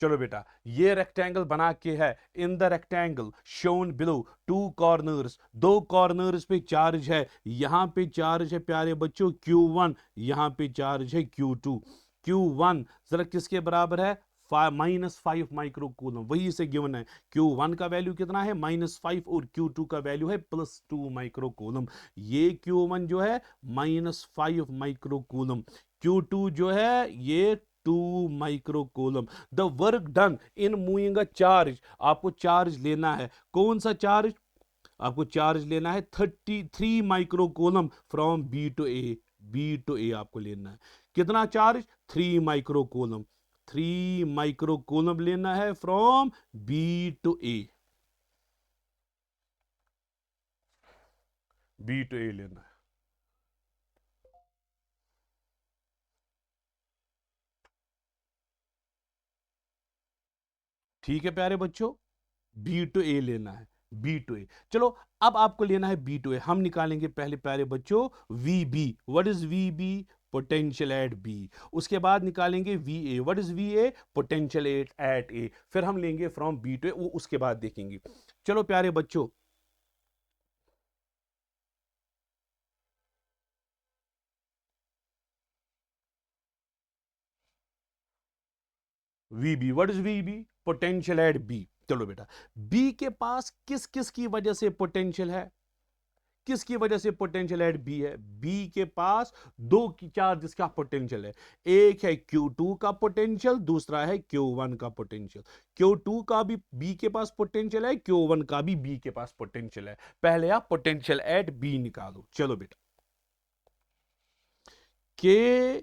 चलो बेटा, ये रेक्टेंगल बना के है, in the rectangle shown below 2 corners, 2 corners पे चार्ज है। यहां पे चार्ज है प्यारे बच्चों Q1, यहां पे चार्ज है Q2। Q1 जरा किसके बराबर है? -5 माइक्रो कूलम, वही से गिवन है। Q1 का वैल्यू कितना है? -5, और Q2 का वैल्यू है +2 माइक्रो कूलम। ये Q1 जो है -5 माइक्रो कूलम, Q2 जो है ये 2 micro coulomb. The work done in moving a charge, आपको चार्ज लेना है। कौन सा चार्ज? आपको चार्ज लेना है 33 micro coulomb from B to A. B to A आपको लेना है कितना charge? 3 micro coulomb. 3 micro coulomb लेना है from B to A. B to A लेना है। ठीक है प्यारे बच्चों, बी टू ए लेना है, बी टू ए। चलो, अब आपको लेना है बी टू ए। हम निकालेंगे पहले प्यारे बच्चों V B. What is V B? Potential at B. उसके बाद निकालेंगे V A. What is V A? Potential at A. फिर हम लेंगे फ्रॉम बी टू ए, वो उसके बाद देखेंगे। चलो प्यारे बच्चों, V B, what is V B? Potential at B. चलो बेटा, बी के पास किस किस की वजह से पोटेंशियल है? किसकी वजह से पोटेंशियल एट बी है? बी के पास 2 की चार्ज का पोटेंशियल है। एक है Q2 का पोटेंशियल, दूसरा है Q1 का पोटेंशियल। Q2 का भी बी के पास पोटेंशियल है, Q1 का भी बी के पास पोटेंशियल है। पहले आप पोटेंशियल एट बी निकालो। चलो बेटा, के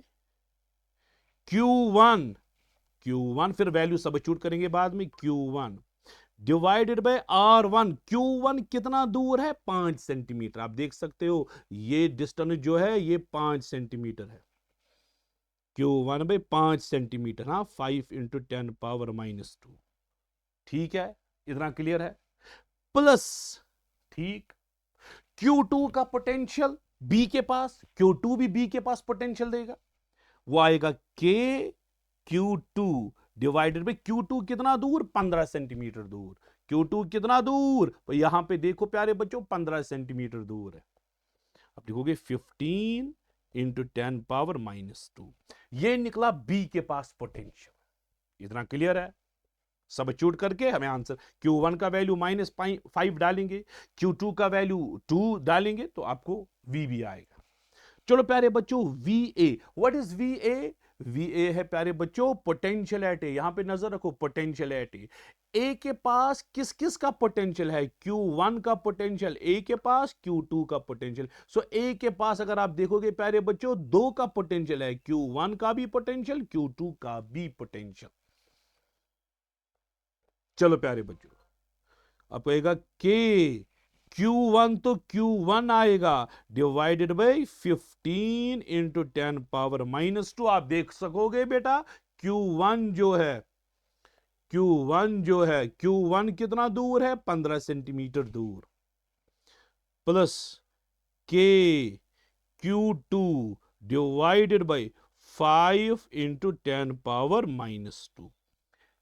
Q1, Q1 फिर वैल्यू सबस्टिट्यूट करेंगे बाद में, Q1 divided by R1। Q1 कितना दूर है? 5 सेंटीमीटर। आप देख सकते हो ये डिस्टेंस जो है ये 5 सेंटीमीटर है। Q1 बाय 5 सेंटीमीटर, हाँ, 5 इंटू 10⁻²। ठीक है, इतना क्लियर है? प्लस, ठीक, Q2 का पोटेंशियल बी के पास, Q2 भी बी के पास पोटेंशियल देगा, वो आएगा के Q2 डिवाइडेड बाई Q2 कितना दूर? 15 सेंटीमीटर दूर। Q2 कितना दूर? तो यहां पे देखो प्यारे बच्चों, 15 सेंटीमीटर दूर है। अब देखोगे 15 इंटू 10⁻²। ये निकला बी के पास पोटेंशियल। इतना क्लियर है? सबस्टिट्यूट करके हमें आंसर, Q1 का वैल्यू -5 डालेंगे, Q2 का वैल्यू 2 डालेंगे, तो आपको V भी आएगा। चलो प्यारे बच्चों, we A, what is V A? V A है प्यारे बच्चों पोटेंशियल एट ए। यहां पे नजर रखो, पोटेंशियल एट ए। ए के पास किस किस का पोटेंशियल है? Q1 का पोटेंशियल ए के पास, Q2 का पोटेंशियल। सो ए के पास अगर आप देखोगे प्यारे बच्चों 2 का पोटेंशियल है, Q1 का भी पोटेंशियल, Q2 का भी पोटेंशियल। चलो प्यारे बच्चों, आपको आएगा के Q1, तो Q1 आएगा डिवाइडेड बाई 15 इंटू 10⁻²। आप देख सकोगे बेटा Q1 जो है, Q1 कितना दूर है, 15 सेंटीमीटर दूर, प्लस के Q2 डिवाइडेड बाई 5 इंटू 10⁻²।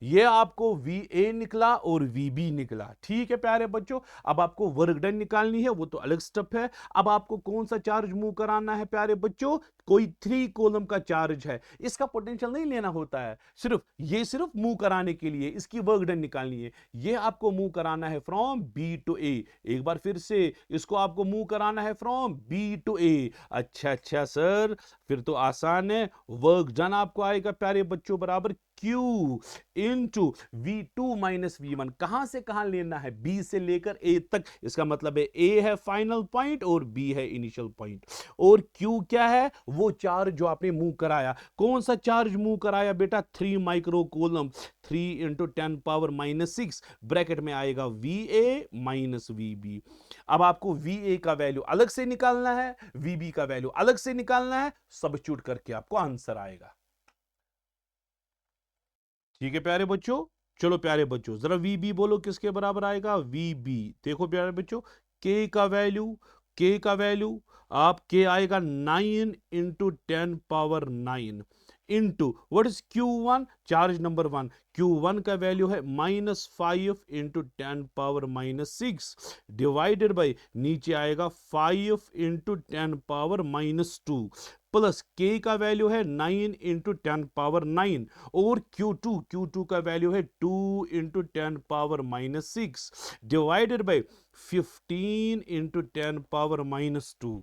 ये आपको VA निकला और VB निकला। ठीक है प्यारे बच्चों, अब आपको वर्क डन निकालनी है, वो तो अलग स्टेप है। अब आपको कौन सा चार्ज मूव कराना है प्यारे बच्चों, कोई 3 कॉलम का चार्ज है, इसका पोटेंशियल नहीं लेना होता है, सिर्फ मूव कराने के लिए इसकी वर्क डन निकालनी है। ये आपको मूव कराना है फ्रॉम B टू A। एक बार फिर से इसको आपको मूव कराना है फ्रॉम B टू A। अच्छा सर, फिर तो आसान है। वर्क डन आपको आएगा प्यारे बच्चों बराबर Q into V2 minus V1। कहां से कहां लेना है, B से लेकर A तक। इसका मतलब है A है फाइनल पॉइंट और B है इनिशियल पॉइंट। और Q क्या है, वो चार्ज जो आपने मूव कराया। कौन सा चार्ज मूव कराया बेटा, 3 माइक्रो कूलम। 3 इंटू 10⁻⁶ ब्रैकेट में आएगा VA माइनस VB। अब आपको VA का वैल्यू अलग से निकालना है, VB का वैल्यू अलग से निकालना है, सब्स्टिट्यूट करके आपको आंसर आएगा। ठीक है प्यारे बच्चों, चलो प्यारे बच्चों जरा VB बोलो किसके बराबर आएगा, VB। देखो प्यारे बच्चों, K का वैल्यू आप K आएगा 9 into 10⁻⁹ into what is Q1, charge number 1। Q1 का वैल्यू है -5 इंटू 10⁻⁶ डिवाइडेड बाई नीचे आएगा 5 इंटू 10⁻⁻² प्लस K का वैल्यू है 9 इंटू 10⁻⁹ और Q2 का वैल्यू है 2 इंटू 10⁻⁻6 डिवाइडेड बाई 15 इंटू 10⁻⁻²।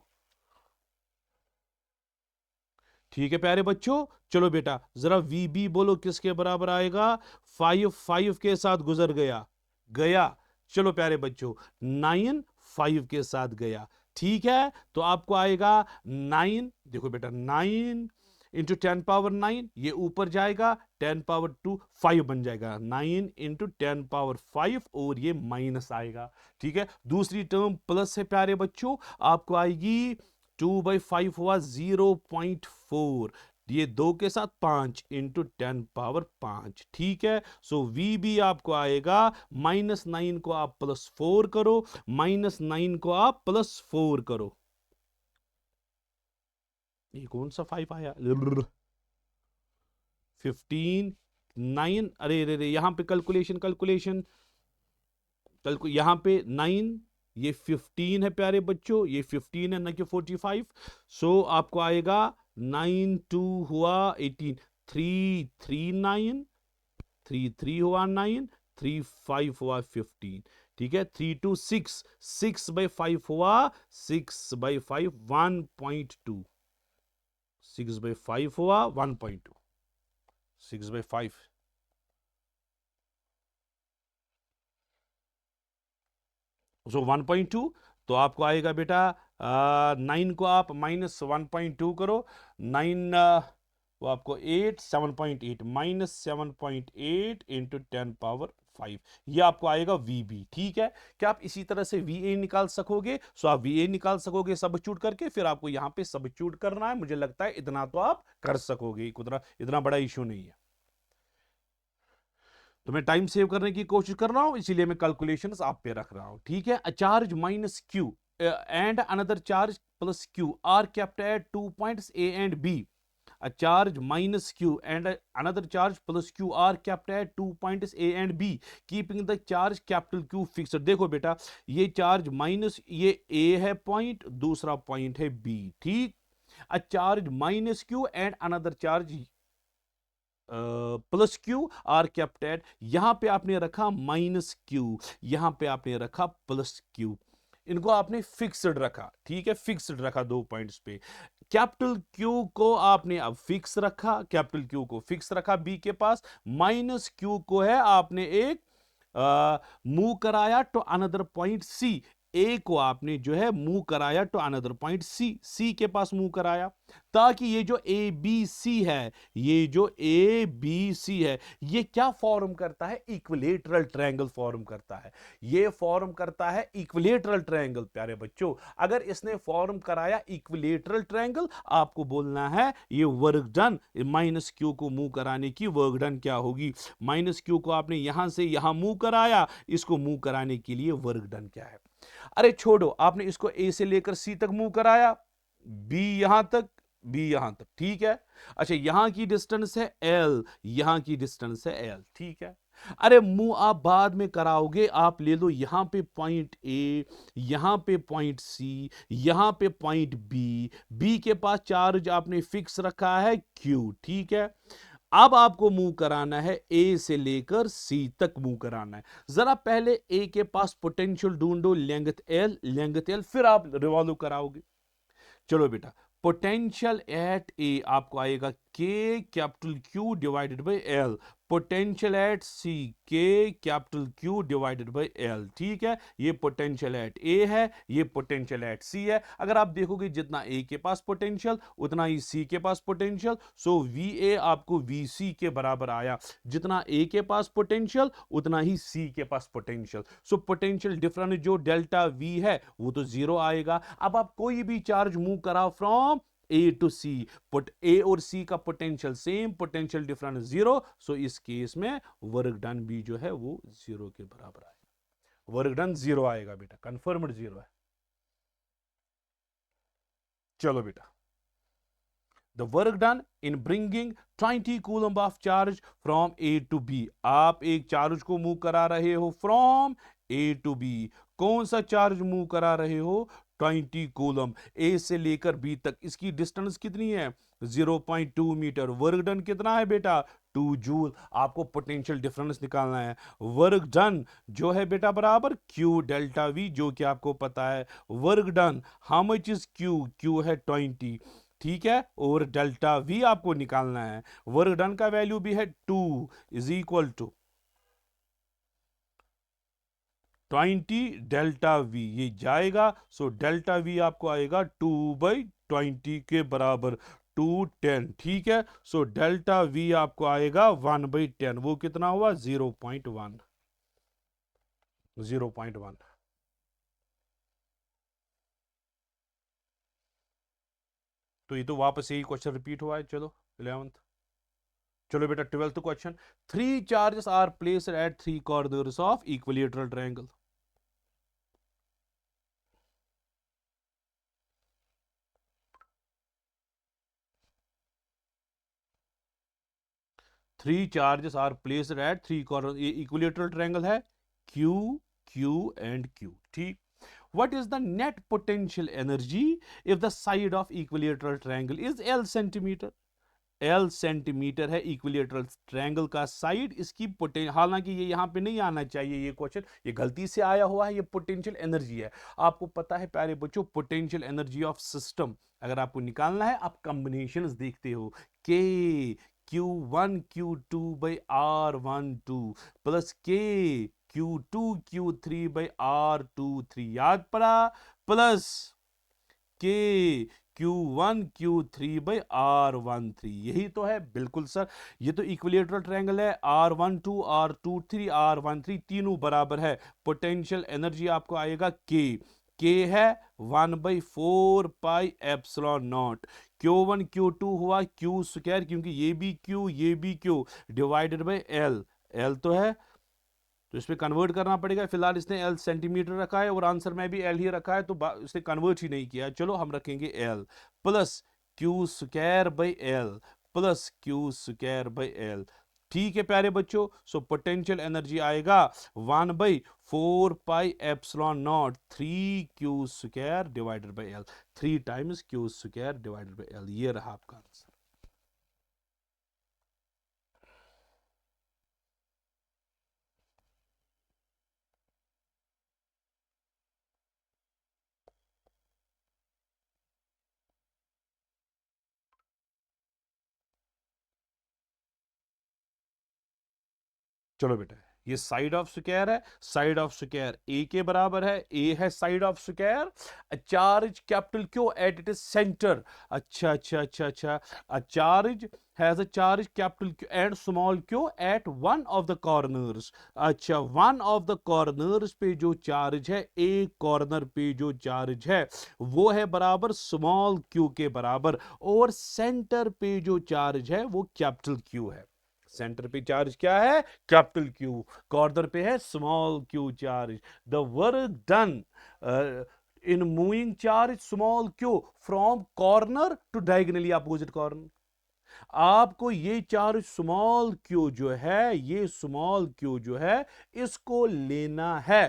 ठीक है प्यारे बच्चों, चलो बेटा जरा VB बोलो किसके बराबर आएगा। 5 के साथ गुजर गया। चलो प्यारे बच्चों 9 5 के साथ गया। ठीक है, तो आपको आएगा 9, देखो बेटा 9 इंटू 10⁻⁹, ये ऊपर जाएगा 10⁻2 5 बन जाएगा, 9 इंटू 10⁻5 और ये माइनस आएगा। ठीक है, दूसरी टर्म प्लस है प्यारे बच्चों, आपको आएगी 2/5 हुआ 0.4, ये 2 के साथ 5 इंटू 10⁻5। ठीक है, सो VB आपको आएगा -9 को आप +4 करो, -9 को आप +4 करो, ये कौन सा 5 आया, 15 9, अरे यहां पे कैलकुलेशन यहां पे 9, ये 15 है प्यारे बच्चों, ये 15 है ना कि 45। सो आपको आएगा 9 2 हुआ 18, 3 3 9, 3 3 हुआ 9, 3 5 हुआ 15। ठीक है, 3 2 6, 6/5 हुआ 6/5 1.2, 6/5 हुआ 1.2, 6/5। सो 1.2, तो आपको आएगा बेटा 9 को आप -1.2 करो, 9 वो आपको 8 7.8 -7.8 इंटू 10⁻5, ये आपको आएगा VB। ठीक है, क्या आप इसी तरह से VA निकाल सकोगे, सो आप VA निकाल सकोगे सब्स्टिट्यूट करके, फिर आपको यहां पे सब्स्टिट्यूट करना है। मुझे लगता है इतना तो आप कर सकोगे, इतना बड़ा इशू नहीं है। तो मैं टाइम सेव करने की कोशिश कर रहा हूं, इसीलिए मैं कैलकुलेशंस आप पे रख रहा हूं। ठीक है, a charge minus Q and another charge plus Q are kept at 2 points A and B. A charge minus Q and another charge plus Q are kept at 2 points A and B, keeping the charge capital Q fixed। देखो बेटा, ये charge minus, ये A है point, दूसरा point है B। ठीक, a charge minus Q and another charge plus Q are kept at, यहां पे आपने रखा -Q, यहां पे आपने रखा प्लस Q, इनको आपने फिक्स्ड रखा। ठीक है, फिक्स्ड रखा 2 पॉइंट्स पे। कैपिटल Q को आपने अब फिक्स रखा, कैपिटल Q को फिक्स रखा B के पास, -Q को है आपने एक मूव कराया टू अनदर पॉइंट C, ए को आपने जो है मूव कराया टू अनदर पॉइंट सी, सी के पास मूव कराया, ताकि ये जो ए बी सी है, ये जो ए बी सी है, ये क्या फॉर्म करता है? इक्विलेटरल ट्रायंगल फॉर्म करता है। ये फॉर्म करता है इक्विलेटरल ट्रायंगल। प्यारे बच्चों, अगर इसने फॉर्म कराया इक्विलेटरल ट्रायंगल, आपको बोलना है ये वर्क डन माइनस क्यू को मूव कराने की वर्क डन क्या होगी? माइनस क्यू को आपने यहां से यहां मूव कराया, इसको मूव कराने के लिए वर्क डन क्या है? अरे छोड़ो, आपने इसको ए से लेकर सी तक मूव कराया, बी यहां तक, बी यहां तक, ठीक है। अच्छा, यहां की डिस्टेंस है एल, यहां की डिस्टेंस है एल, ठीक है। अरे मूव आप बाद में कराओगे, आप ले लो यहां पे पॉइंट ए, यहां पे पॉइंट सी, यहां पे पॉइंट बी, बी के पास चार्ज आपने फिक्स रखा है क्यू, ठीक है। अब आपको मूव कराना है ए से लेकर सी तक मूव कराना है। जरा पहले ए के पास पोटेंशियल ढूंढो, लेंथ एल, लेंथ एल, फिर आप रिवॉल्व कराओगे। चलो बेटा, पोटेंशियल एट ए आपको आएगा K capital Q divided by L, potential at C K capital Q divided by L, ठीक है। ये पोटेंशियल एट ए है, ये पोटेंशियल एट सी है। अगर आप देखोगे जितना ए के पास पोटेंशियल उतना ही सी के पास पोटेंशियल, सो वी ए आपको वी सी के बराबर आया। जितना ए के पास पोटेंशियल उतना ही सी के पास पोटेंशियल, सो पोटेंशियल डिफरेंस जो डेल्टा वी है वो तो जीरो आएगा। अब आप कोई भी चार्ज मूव कराओ from A to C, put A और सी का potential same, potential difference zero, so इस केस में वर्क डन भी जो है वो जीरो के बराबर आएगा। वर्क डन जीरो आएगा बेटा, कंफर्म्ड जीरो है। चलो बेटा, the work done in bringing 20 coulomb of charge from A to B, आप एक चार्ज को मूव करा रहे हो फ्रॉम ए टू बी। कौन सा चार्ज मूव करा रहे हो? 20 कूलम, ए से लेकर बी तक। इसकी डिस्टेंस कितनी है? 0.2 मीटर। वर्क डन कितना है बेटा? 2 जूल। आपको पोटेंशियल डिफरेंस निकालना है। वर्क डन जो है बेटा बराबर क्यू डेल्टा वी, जो कि आपको पता है। Work done how much is Q? Q है 20, ठीक है, और डेल्टा वी आपको निकालना है। वर्क डन का वैल्यू भी है 2 is equal to 20 delta V, ये जाएगा, सो डेल्टा वी आपको आएगा 2/20 के बराबर, 210, ठीक है। सो डेल्टा वी आपको आएगा 1/10, वो कितना हुआ? 0.1, 0.1। तो ये तो वापस यही क्वेश्चन रिपीट हुआ है। चलो 11th, चलो बेटा 12th question. Three charges are placed at three corners of equilateral triangle. Three charges are placed at three corner, ये इक्विलेटरल ट्रायंगल है, क्यू क्यू एंड क्यू, ठीक। what is the net potential energy if the side of equilateral triangle is L centimetre? L centimetre है equilateral triangle का side, इसकी potential, हालांकि ये यहां पे नहीं आना चाहिए ये क्वेश्चन, ये गलती से आया हुआ है। ये पोटेंशियल एनर्जी है। आपको पता है प्यारे बच्चों, पोटेंशियल एनर्जी ऑफ सिस्टम अगर आपको निकालना है, आप कॉम्बिनेशंस देखते हो, के Q1 Q2 by R12 plus के Q2 Q3 बाई R23, याद पड़ा, प्लस के Q1 Q3 बाई R13, यही तो है, बिल्कुल सर। ये तो इक्विलेटरल ट्रायंगल है, R12 R23 R13 तीनों बराबर है। पोटेंशियल एनर्जी आपको आएगा के है 1/4 pi epsilon naught. Q1 Q2 हुआ क्यू स्क्वायर, क्योंकि ये भी Q divided by L, L तो है, तो इसमें कन्वर्ट करना पड़ेगा। फिलहाल इसने एल सेंटीमीटर रखा है और आंसर में भी एल ही रखा है, तो इसने कन्वर्ट ही नहीं किया। चलो हम रखेंगे L plus Q square by L, plus Q square by L, ठीक है प्यारे बच्चों। सो पोटेंशियल एनर्जी आएगा 1/4 pi epsilon not 3 Q square divided by L, 3 times Q square divided by L, ये रहा आपका आंसर। चलो बेटा, ये साइड ऑफ स्क्वायर है, साइड ऑफ स्क्वायर ए के बराबर है, ए है side of square, charge capital Q at it is centre. अच्छा अच्छा अच्छा अच्छा, a charge has a charge capital Q and small q at one of the corners। अच्छा, वन ऑफ द कॉर्नर्स पे जो चार्ज है, एक कॉर्नर पे जो चार्ज है वो है बराबर स्मॉल क्यू के बराबर, और सेंटर पे जो चार्ज है वो कैपिटल क्यू है। सेंटर पे चार्ज क्या है? Capital Q. कॉर्नर पे है small Q charge. The work done in moving charge small Q from corner to diagonally opposite corner. आपको ये चार्ज स्मॉल क्यू जो है, ये स्मॉल क्यू जो है, इसको लेना है।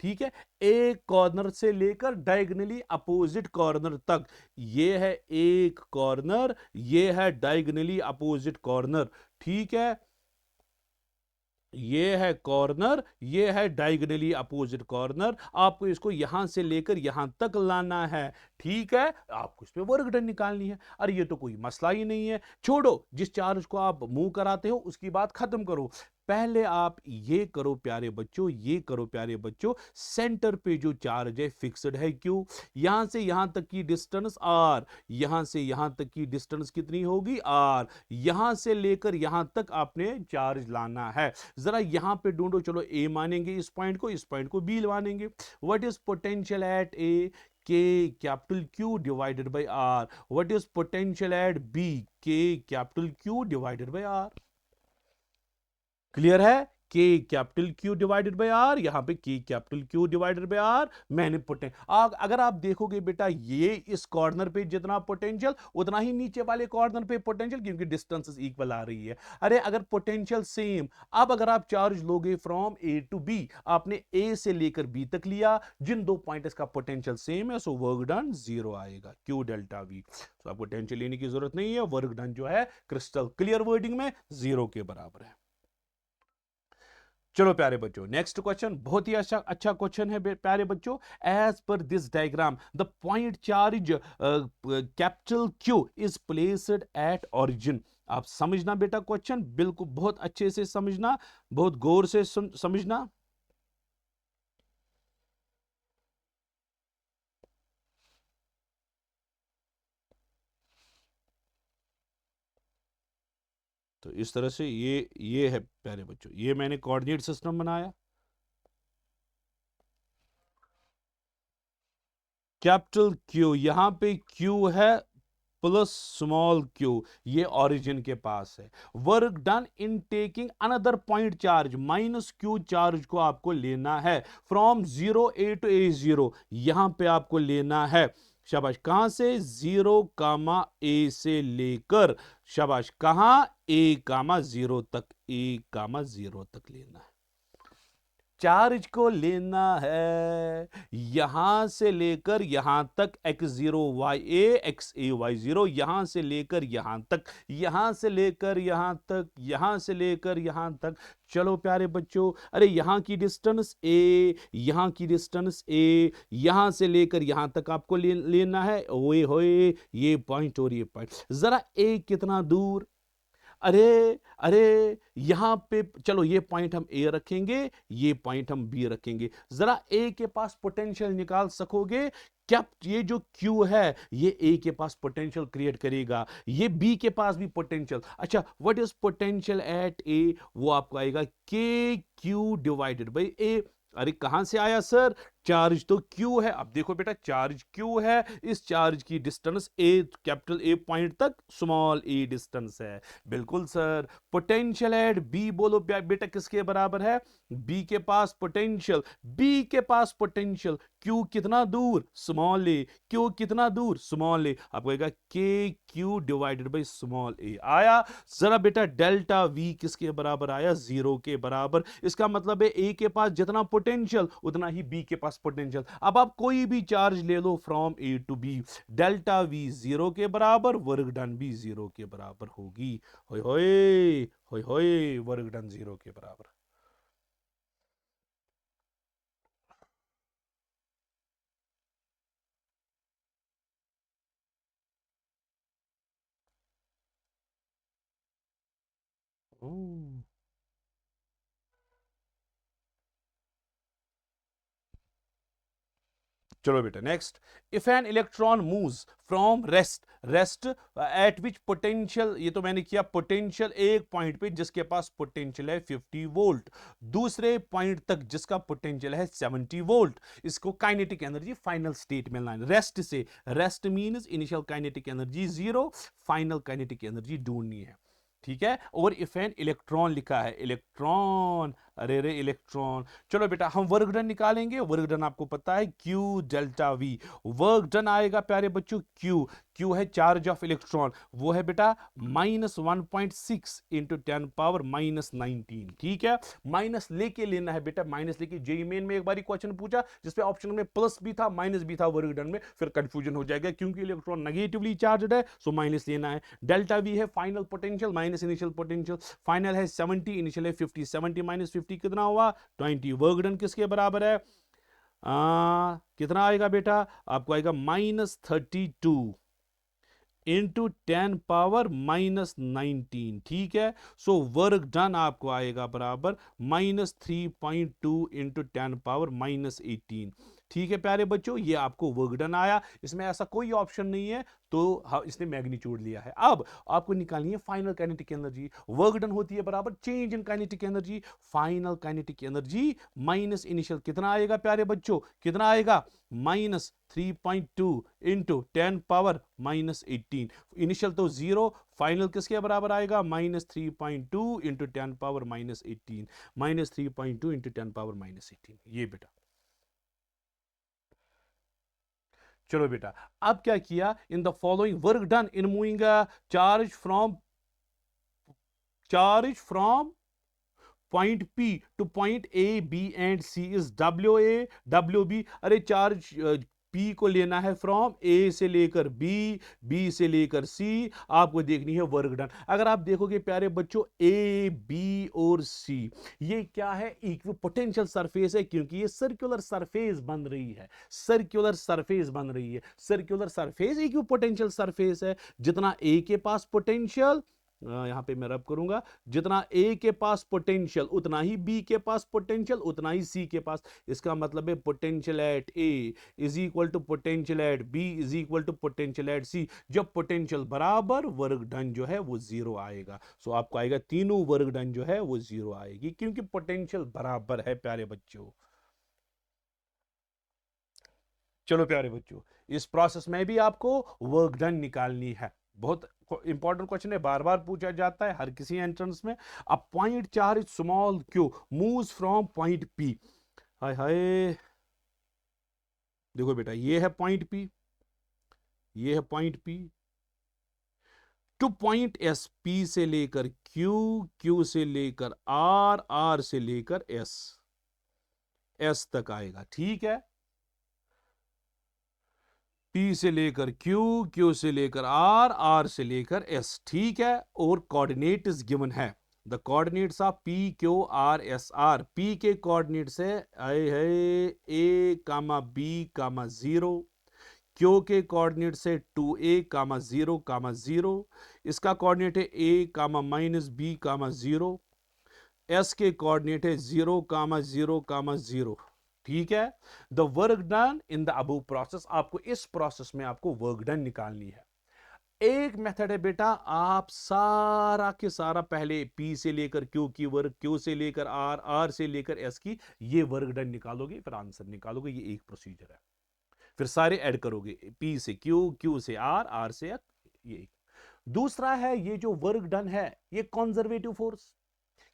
ठीक है, एक कॉर्नर से लेकर डायगनली अपोजिट कॉर्नर तक। ये है एक कॉर्नर, ये है डायगनली अपोजिट कॉर्नर। ठीक है, ये है कॉर्नर, ये है डायगनली अपोजिट कॉर्नर। आपको इसको यहां से लेकर यहां तक लाना है। ठीक है, आपको इस पे वर्क डन निकालनी है। अरे ये तो कोई मसला ही नहीं है। छोड़ो, जिस चार्ज को आप मूव कराते हो उसकी बात खत्म करो। पहले आप ये करो प्यारे बच्चों, ये करो प्यारे बच्चों, सेंटर पे जो चार्ज है फिक्स्ड है क्यों, यहां से यहां तक की डिस्टेंस आर, यहां से यहां तक की डिस्टेंस कितनी होगी? आर। यहां से लेकर यहां तक आपने चार्ज लाना है। जरा यहां पे ढूंढो, चलो ए मानेंगे इस पॉइंट को बी मानेंगे। What is potential at A? K capital Q divided by R. What is potential at B? K capital Q divided by R. Clear है? K capital Q divided by R, यहां पे K capital Q divided by R. मैंने अगर आप देखोगे बेटा, ये इस कॉर्नर पे जितना पोटेंशियल उतना ही नीचे वाले कॉर्नर पे पोटेंशियल, क्योंकि डिस्टेंस इक्वल आ रही है। अरे अगर पोटेंशियल सेम, अब अगर आप चार्ज लोगे फ्रॉम ए टू बी, आपने ए से लेकर बी तक लिया, जिन दो पॉइंट्स का पोटेंशियल सेम है, सो वर्क डन जीरो आएगा, क्यू डेल्टा वी। तो आपको टेंशन लेने की जरूरत नहीं है, वर्क डन जो है क्रिस्टल क्लियर वर्डिंग में जीरो के बराबर है। चलो प्यारे बच्चों, नेक्स्ट क्वेश्चन बहुत ही अच्छा अच्छा क्वेश्चन है प्यारे बच्चों। As per this diagram the point charge capital Q is placed at origin. आप समझना बेटा, क्वेश्चन बिल्कुल बहुत अच्छे से समझना, बहुत गौर से समझना। तो इस तरह से ये है प्यारे बच्चों, ये मैंने कोऑर्डिनेट सिस्टम बनाया। कैपिटल क्यू, यहां पे क्यू है प्लस स्मॉल क्यू, ये ओरिजिन के पास है। Work done in taking another point charge minus Q charge को आपको लेना है from zero A to A zero, यहां पे आपको लेना है। शाबाश, कहां से? जीरो कामा ए से लेकर, शाबाश, कहां? ए कामा जीरो तक, ए कामा जीरो तक लेना है। चार्ज को लेना है यहां से लेकर यहां तक, एक्स जीरो वाई ए, एक्स ए वाई जीरो, यहां से लेकर यहां तक, यहां से लेकर यहां तक, यहां से लेकर यहां तक। चलो प्यारे बच्चों, अरे यहां की डिस्टेंस ए, यहां की डिस्टेंस ए, यहां से लेकर यहां तक आपको लेना है। ओए होए, ये पॉइंट और ये पॉइंट, जरा ए कितना दूर? अरे अरे, यहां पे चलो ये पॉइंट हम ए रखेंगे, ये पॉइंट हम बी रखेंगे। जरा ए के पास पोटेंशियल निकाल सकोगे क्या? ये जो क्यू है ये ए के पास पोटेंशियल क्रिएट करेगा, ये बी के पास भी पोटेंशियल। अच्छा, व्हाट इज पोटेंशियल एट ए? वो आपको आएगा के क्यू डिवाइडेड बाई ए। अरे कहां से आया सर? चार्ज तो क्यू है। अब देखो बेटा, चार्ज क्यू है, इस चार्ज की distance A, capital A point तक स्मॉल ए डिस्टेंस है। बिल्कुल सर। पोटेंशियल एट बी, बोलो बेटा किसके बराबर है? बी के पास पोटेंशियल, बी के पास पोटेंशियल, क्यू कितना दूर? स्मॉल ए। क्यू कितना दूर? स्मॉल ए। आपको कहेगा के क्यू डिवाइडेड बाई स्मॉल ए आया। जरा बेटा डेल्टा वी किसके बराबर आया? जीरो के बराबर। इसका मतलब है ए के पास जितना पोटेंशियल उतना ही बी के पास पोटेंशियल। अब आप कोई भी चार्ज ले लो from A to B, delta V zero के बराबर, वर्क डन भी जीरो के बराबर होगी। होय होय होय होय, वर्क डन जीरो के बराबर। चलो बेटा next, if an electron moves from rest at which potential, ये तो मैंने किया पोटेंशियल एक पॉइंट पे जिसके पास पोटेंशियल है 50 वोल्ट, दूसरे पॉइंट तक जिसका पोटेंशियल है 70 वोल्ट, इसको काइनेटिक एनर्जी फाइनल स्टेट में लाना। रेस्ट से, rest means initial kinetic energy 0, final kinetic energy ढूंढनी है, ठीक है। और इफ एन इलेक्ट्रॉन लिखा है, इलेक्ट्रॉन, अरे रे इलेक्ट्रॉन। चलो बेटा हम वर्क डन निकालेंगे, वर्क डन आपको पता है Q delta V, work done आएगा प्यारे बच्चों Q है चार्ज ऑफ इलेक्ट्रॉन, वो है बेटा -1.6 इंटू 10⁻⁻19, ठीक है। माइनस लेके लेना है बेटा, माइनस लेके, जेई मेन में एक बार क्वेश्चन पूछा जिसपे ऑप्शन में प्लस भी था माइनस भी था वर्क डन में, फिर कंफ्यूजन हो जाएगा क्योंकि इलेक्ट्रॉन नेगेटिवली चार्जड है, सो माइनस लेना है। डेल्टा V है final potential minus initial potential, final है 70, इनिशियल है 50, 70 माइनस 50 कितना हुआ 20, वर्क डन किसके बराबर है, कितना आएगा बेटा, आपको आएगा -32 इंटू 10⁻⁻19, ठीक है। सो वर्क डन आपको आएगा बराबर -3.2 इंटू 10⁻⁻18, ठीक है प्यारे बच्चों, ये आपको वर्क डन आया। इसमें ऐसा कोई ऑप्शन नहीं है तो इसने मैग्नीट्यूड लिया है। अब आपको निकालनी है final kinetic energy, work done होती है बराबर change in kinetic energy, final kinetic energy minus initial, कितना आएगा प्यारे बच्चों, कितना आएगा -3.2 इंटू 10⁻⁻18, इनिशियल तो 0, फाइनल किसके बराबर आएगा -3.2 इंटू 10⁻⁻18, -3.2 इंटू 10⁻⁻18, ये बेटा। चलो बेटा अब क्या किया, in the following work done in moving charge from point P two point A, B and C is WA WB, अरे चार्ज P को लेना है फ्रॉम A से लेकर B, B से लेकर C, आपको देखनी है वर्क डन। अगर आप देखोगे प्यारे बच्चों A, B और C, ये क्या है, इक्विपोटेंशियल सरफेस है, क्योंकि ये सर्कुलर सरफेस बन रही है, सर्कुलर सरफेस बन रही है, सर्कुलर सरफेस इक्विपोटेंशियल सरफेस है। जितना A के पास पोटेंशियल, यहां पे मैं रब करूंगा, जितना ए के पास पोटेंशियल उतना ही बी के पास पोटेंशियल, उतना ही सी के पास। इसका मतलब है potential at A is equal to potential at B is equal to potential at C. जब पोटेंशियल बराबर, वर्क डन जो है वो 0 आएगा। सो आपको आएगा तीनों वर्क डन जो है वो 0 आएगी, क्योंकि पोटेंशियल बराबर है प्यारे बच्चों। चलो प्यारे बच्चों, इस प्रोसेस में भी आपको वर्क डन निकालनी है, बहुत इंपॉर्टेंट क्वेश्चन है, बार बार पूछा जाता है हर किसी एंट्रेंस में। A point charge small q moves from point P, हाय हाय, देखो बेटा ये है पॉइंट P, ये है point P two point S, P से लेकर Q, Q से लेकर R, R से लेकर S, S तक आएगा, ठीक है। P से लेकर Q, Q से लेकर R, R से लेकर S, ठीक है। और कोऑर्डिनेट्स गिवन है, the coordinates of P Q R S R, P के कोऑर्डिनेट्स है A comma B comma 0, Q के कोऑर्डिनेट से 2A कामा 0 कामा 0, इसका कोऑर्डिनेट है A comma minus B comma 0, S के कोऑर्डिनेट है 0 कामा 0 कामा 0, ठीक है। The work done in the above process, आपको इस प्रोसेस में आपको वर्क डन निकालनी है। एक मेथड है बेटा, आप सारा के सारा पहले P से लेकर Q की वर्क, Q से लेकर R, R से लेकर S की ये वर्क डन निकालोगे, फिर आंसर निकालोगे, ये एक प्रोसीजर है। फिर सारे ऐड करोगे, P से Q, Q से R, R से S, ये एक। दूसरा है ये जो वर्क डन है ये कंजर्वेटिव फोर्स,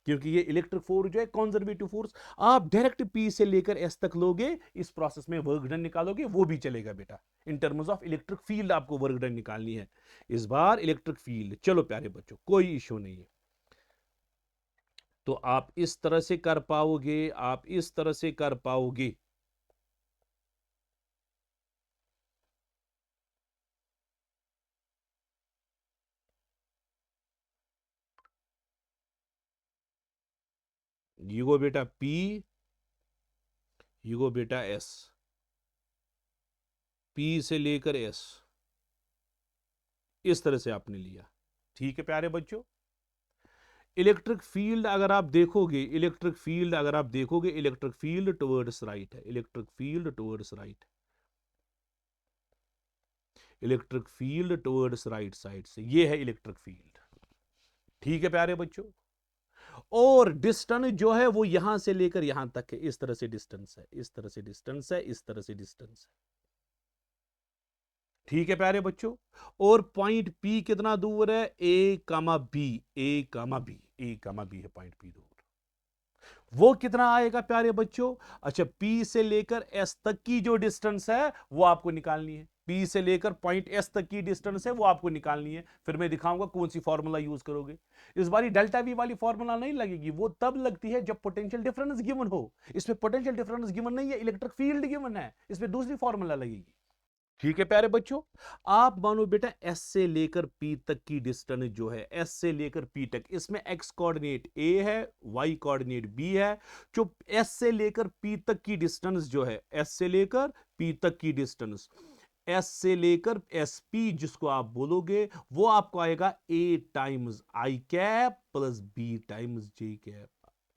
क्योंकि ये इलेक्ट्रिक फोर्स जो है कंजर्वेटिव फोर्स, आप डायरेक्ट P से लेकर S तक लोगे, इस प्रोसेस में वर्क डन निकालोगे, वो भी चलेगा बेटा। In terms of electric field आपको वर्क डन निकालनी है इस बार, इलेक्ट्रिक फील्ड। चलो प्यारे बच्चों कोई इशू नहीं है, तो आप इस तरह से कर पाओगे, आप इस तरह से कर पाओगे। ये गो बेटा P, ये गो बेटा S, P से लेकर S, इस तरह से आपने लिया, ठीक है प्यारे बच्चों। इलेक्ट्रिक फील्ड अगर आप देखोगे, इलेक्ट्रिक फील्ड अगर आप देखोगे, इलेक्ट्रिक फील्ड टुवर्ड्स राइट है, electric field towards right, electric field towards right side से, ये है इलेक्ट्रिक फील्ड। ठीक है प्यारे बच्चों, और डिस्टेंस जो है वो यहां से लेकर यहां तक है, इस तरह से डिस्टेंस है, इस तरह से डिस्टेंस है, इस तरह से डिस्टेंस है। ठीक है प्यारे बच्चों, और पॉइंट पी कितना दूर है, ए कामा बी, ए कामा बी, ए कामा बी है पॉइंट पी दूर। वो कितना आएगा प्यारे बच्चों, अच्छा पी से लेकर एस तक की जो डिस्टेंस है वो आपको निकालनी है, पी से लेकर पॉइंट एस तक की डिस्टेंस है वो आपको निकालनी है। फिर मैं दिखाऊंगा कौन सी फॉर्मूला यूज करोगे। इस बारी डेल्टा वी वाली फॉर्मूला नहीं लगेगी, वो तब लगती है जब पोटेंशियल डिफरेंस गिवन हो। इसमें पोटेंशियल डिफरेंस गिवन नहीं है, इलेक्ट्रिक फील्ड गिवन है, इसमें दूसरी फॉर्मूला लगेगी। ठीक है प्यारे बच्चों, आप मानो बेटा एस से लेकर पी तक की डिस्टेंस जो है, एस से लेकर पी तक, इसमें एक्स कोऑर्डिनेट ए है, वाई कोऑर्डिनेट बी है। जो एस से लेकर पी तक की डिस्टेंस जो है, एस से लेकर पी तक की डिस्टेंस, एस से लेकर एस पी जिसको आप बोलोगे, वो आपको आएगा A times I cap plus B times J cap.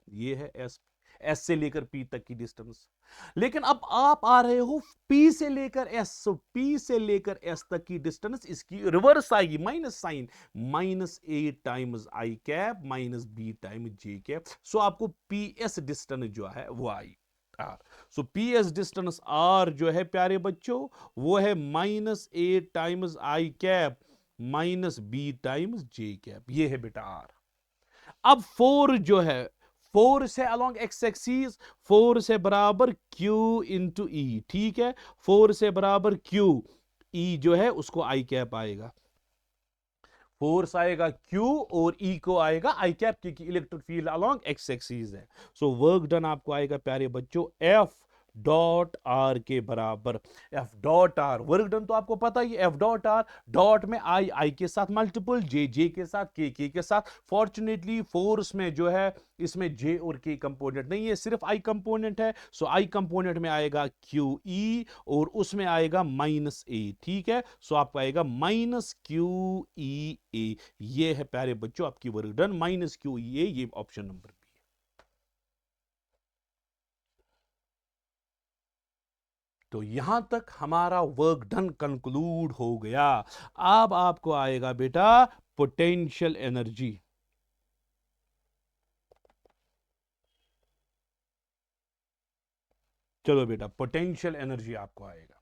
ये है एस, एस से लेकर पी तक की डिस्टेंस। लेकिन अब आप आ रहे हो पी से लेकर एस, पी से लेकर एस तक की डिस्टेंस इसकी रिवर्स आएगी, minus sign, minus A times I cap minus B times J cap. So आपको पी एस डिस्टेंस जो है वो I R. So P S distance R जो है प्यारे बच्चों, वो है minus A times I cap minus B times J cap, ये है बेटा आर। अब फोर जो है, फोर से अलोंग एक्स एक्सिस, फोर से बराबर क्यू इंटू ई। ठीक है, फोर से बराबर क्यू, ई जो है उसको आई कैप आएगा, फोर्स आएगा क्यू और ई को आएगा आई कैप, क्योंकि electric field along X axis है। सो वर्क डन आपको आएगा प्यारे बच्चों एफ डॉट आर के बराबर, F dot are, work done तो आपको पता ही, एफ डॉट आर, डॉट में आई, आई के साथ मल्टीपल, जे, जे के साथ, के साथ। फॉर्चुनेटली फोर्स में जो है इसमें जे और के कंपोनेंट नहीं है, सिर्फ आई कंपोनेंट है। सो आई कंपोनेंट में आएगा क्यू ई और उसमें आएगा माइनस ए। ठीक है, सो आपको आएगा माइनस क्यू ई ए। ये है प्यारे बच्चों आपकी work done, minus Q E A, ये ऑप्शन नंबर। तो यहां तक हमारा वर्क डन कंक्लूड हो गया। अब आपको आएगा बेटा पोटेंशियल एनर्जी। चलो बेटा पोटेंशियल एनर्जी आपको आएगा,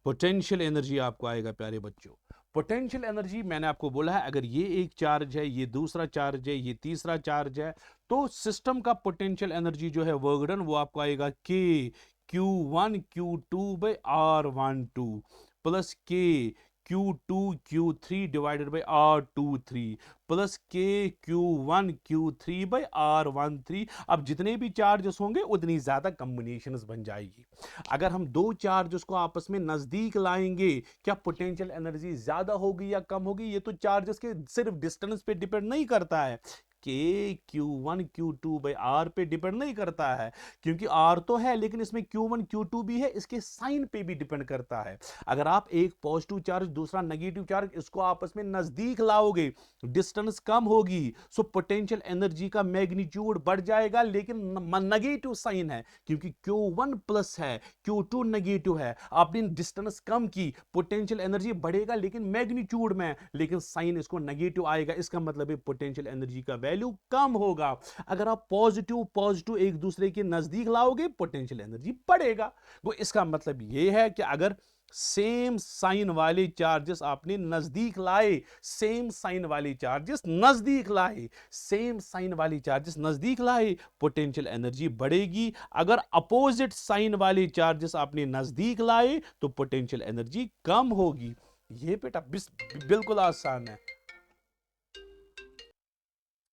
पोटेंशियल एनर्जी आपको आएगा प्यारे बच्चों। पोटेंशियल एनर्जी मैंने आपको बोला है, अगर ये एक चार्ज है, ये दूसरा चार्ज है, ये तीसरा चार्ज है, तो सिस्टम का पोटेंशियल एनर्जी जो है वर्क डन वो आपको आएगा के Q1 Q2/R12 प्लस के Q2 Q3 divided by R23 plus के Q1 Q3/R13। अब जितने भी चार्जेस होंगे उतनी ज्यादा कॉम्बिनेशंस बन जाएगी। अगर हम दो चार्जेस को आपस में नजदीक लाएंगे, क्या पोटेंशियल एनर्जी ज्यादा होगी या कम होगी, ये तो चार्जेस के सिर्फ डिस्टेंस पे डिपेंड नहीं करता है, के Q1 Q2/R पे डिपेंड नहीं करता है, क्योंकि R तो है लेकिन इसमें Q1 Q2 भी है, इसके साइन पे भी डिपेंड करता है। अगर आप एक पॉजिटिव चार्ज दूसरा नेगेटिव चार्ज इसको आपस में नजदीक लाओगे, डिस्टेंस कम होगी, सो पोटेंशियल एनर्जी का मैग्नीट्यूड बढ़ जाएगा, लेकिन नेगेटिव साइन है, क्योंकि Q1 प्लस है, Q2 नेगेटिव है, आपने डिस्टेंस कम की, पोटेंशियल एनर्जी बढ़ेगा लेकिन मैग्नीट्यूड में, लेकिन साइन इसको नेगेटिव आएगा, इसका मतलब है पोटेंशियल एनर्जी का वैल्यू कम होगा। अगर आप पॉजिटिव पॉजिटिव एक दूसरे के नजदीक लाओगे, पोटेंशियल एनर्जी बढ़ेगा। वो इसका मतलब यह है कि अगर सेम साइन वाले चार्जेस आपने नजदीक लाए, सेम साइन वाले चार्जेस नजदीक लाए, सेम साइन वाले चार्जेस नजदीक लाए, पोटेंशियल एनर्जी बढ़ेगी। अगर अपोजिट साइन वाले चार्जेस आपने नजदीक लाए तो पोटेंशियल एनर्जी कम होगी। ये बेटा बिल्कुल आसान है।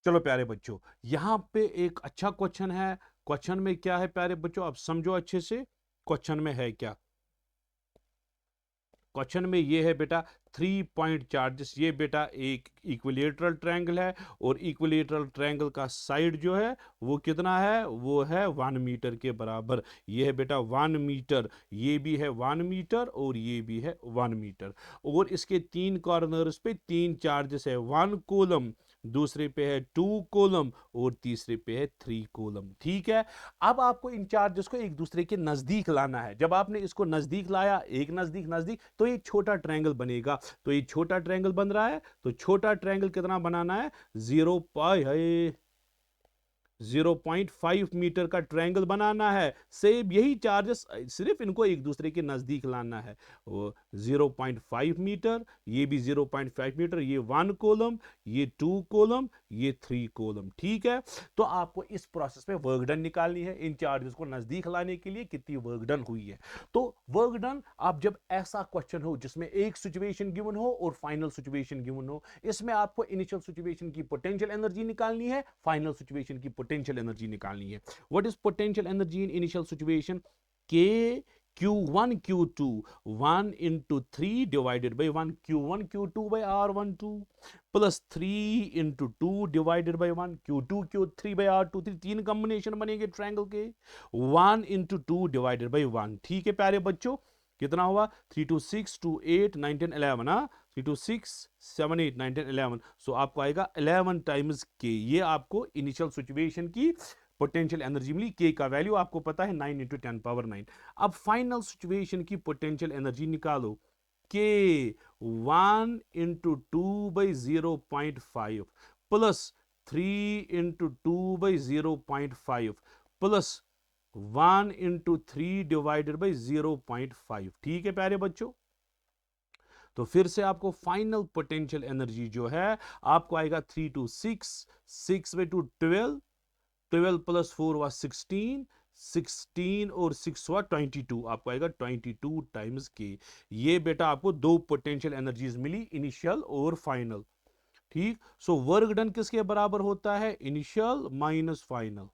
चलो प्यारे बच्चों, यहां पे एक अच्छा क्वेश्चन है। क्वेश्चन में क्या है प्यारे बच्चों, आप समझो अच्छे से क्वेश्चन में है क्या। क्वेश्चन में ये है बेटा 3 पॉइंट चार्जेस, ये बेटा एक इक्विलेटरल ट्रायंगल है और इक्विलेटरल ट्रायंगल का साइड जो है वो कितना है, वो है 1 मीटर के बराबर। ये है बेटा 1 मीटर, ये भी है 1 मीटर और ये भी है 1 मीटर, और इसके 3 कॉर्नर्स पे 3 चार्जेस है, 1 कूलम दूसरे पे है 2 कॉलम और तीसरे पे है 3 कॉलम। ठीक है, अब आपको इन चार्जेस को एक दूसरे के नजदीक लाना है। जब आपने इसको नजदीक लाया, एक नजदीक नजदीक, तो ये छोटा ट्रायंगल बनेगा। तो ये छोटा ट्रायंगल बन रहा है, तो छोटा ट्रायंगल कितना बनाना है, 0.5 मीटर का ट्रायंगल बनाना है। सेम यही चार्जेस, सिर्फ इनको एक दूसरे के नजदीक लाना है। वो 0.5 मीटर, ये भी 0.5 मीटर, ये 1 कॉलम, ये 2 कॉलम, ये 3 कॉलम। ठीक है, तो आपको इस प्रोसेस में वर्क डन निकालनी है। इन चार्जेस को नजदीक लाने के लिए कितनी वर्क डन हुई है। तो वर्क डन, आप जब ऐसा क्वेश्चन हो जिसमें एक सिचुएशन गिवन हो और फाइनल सिचुएशन गिवन हो, इसमें आपको इनिशियल सिचुएशन की पोटेंशियल एनर्जी निकालनी है, फाइनल सिचुएशन की पोटेंशियल एनर्जी निकालनी है। What is potential energy in initial situation? K Q1 Q2 1 into 3 divided by 1 Q1 Q2 by R12 plus 3 into 2 divided by 1 Q2 Q3 by R23। तीन combination बनेंगे triangle के, 1 into 2 divided by 1। ठीक है प्यारे बच्चों, कितना हुआ, 3 to 6 to 8 9 10 11, हाँ 3 to 6 7 8 9 10 11। सो आपको आएगा 11 टाइम्स के। ये आपको इनिशियल सिचुएशन की पोटेंशियल एनर्जी मिली। के का वैल्यू आपको पता है 9 into 10 power 9। अब फाइनल सिचुएशन की पोटेंशियल एनर्जी निकालो। के 1 into 2 by 0.5 plus 3 into 2 by 0.5 plus 1 into 3 divided by 0.5। ठीक है प्यारे बच्चों, तो फिर से आपको फाइनल पोटेंशियल एनर्जी जो है आपको आएगा 3 to 6, 6 by 2 12, 12 प्लस 4 हुआ 16, 16 और 6 हुआ 22, आपको आएगा 22 टाइम्स के। ये बेटा आपको दो पोटेंशियल एनर्जीज मिली, इनिशियल और फाइनल। ठीक, सो वर्क डन किसके बराबर होता है, initial minus final.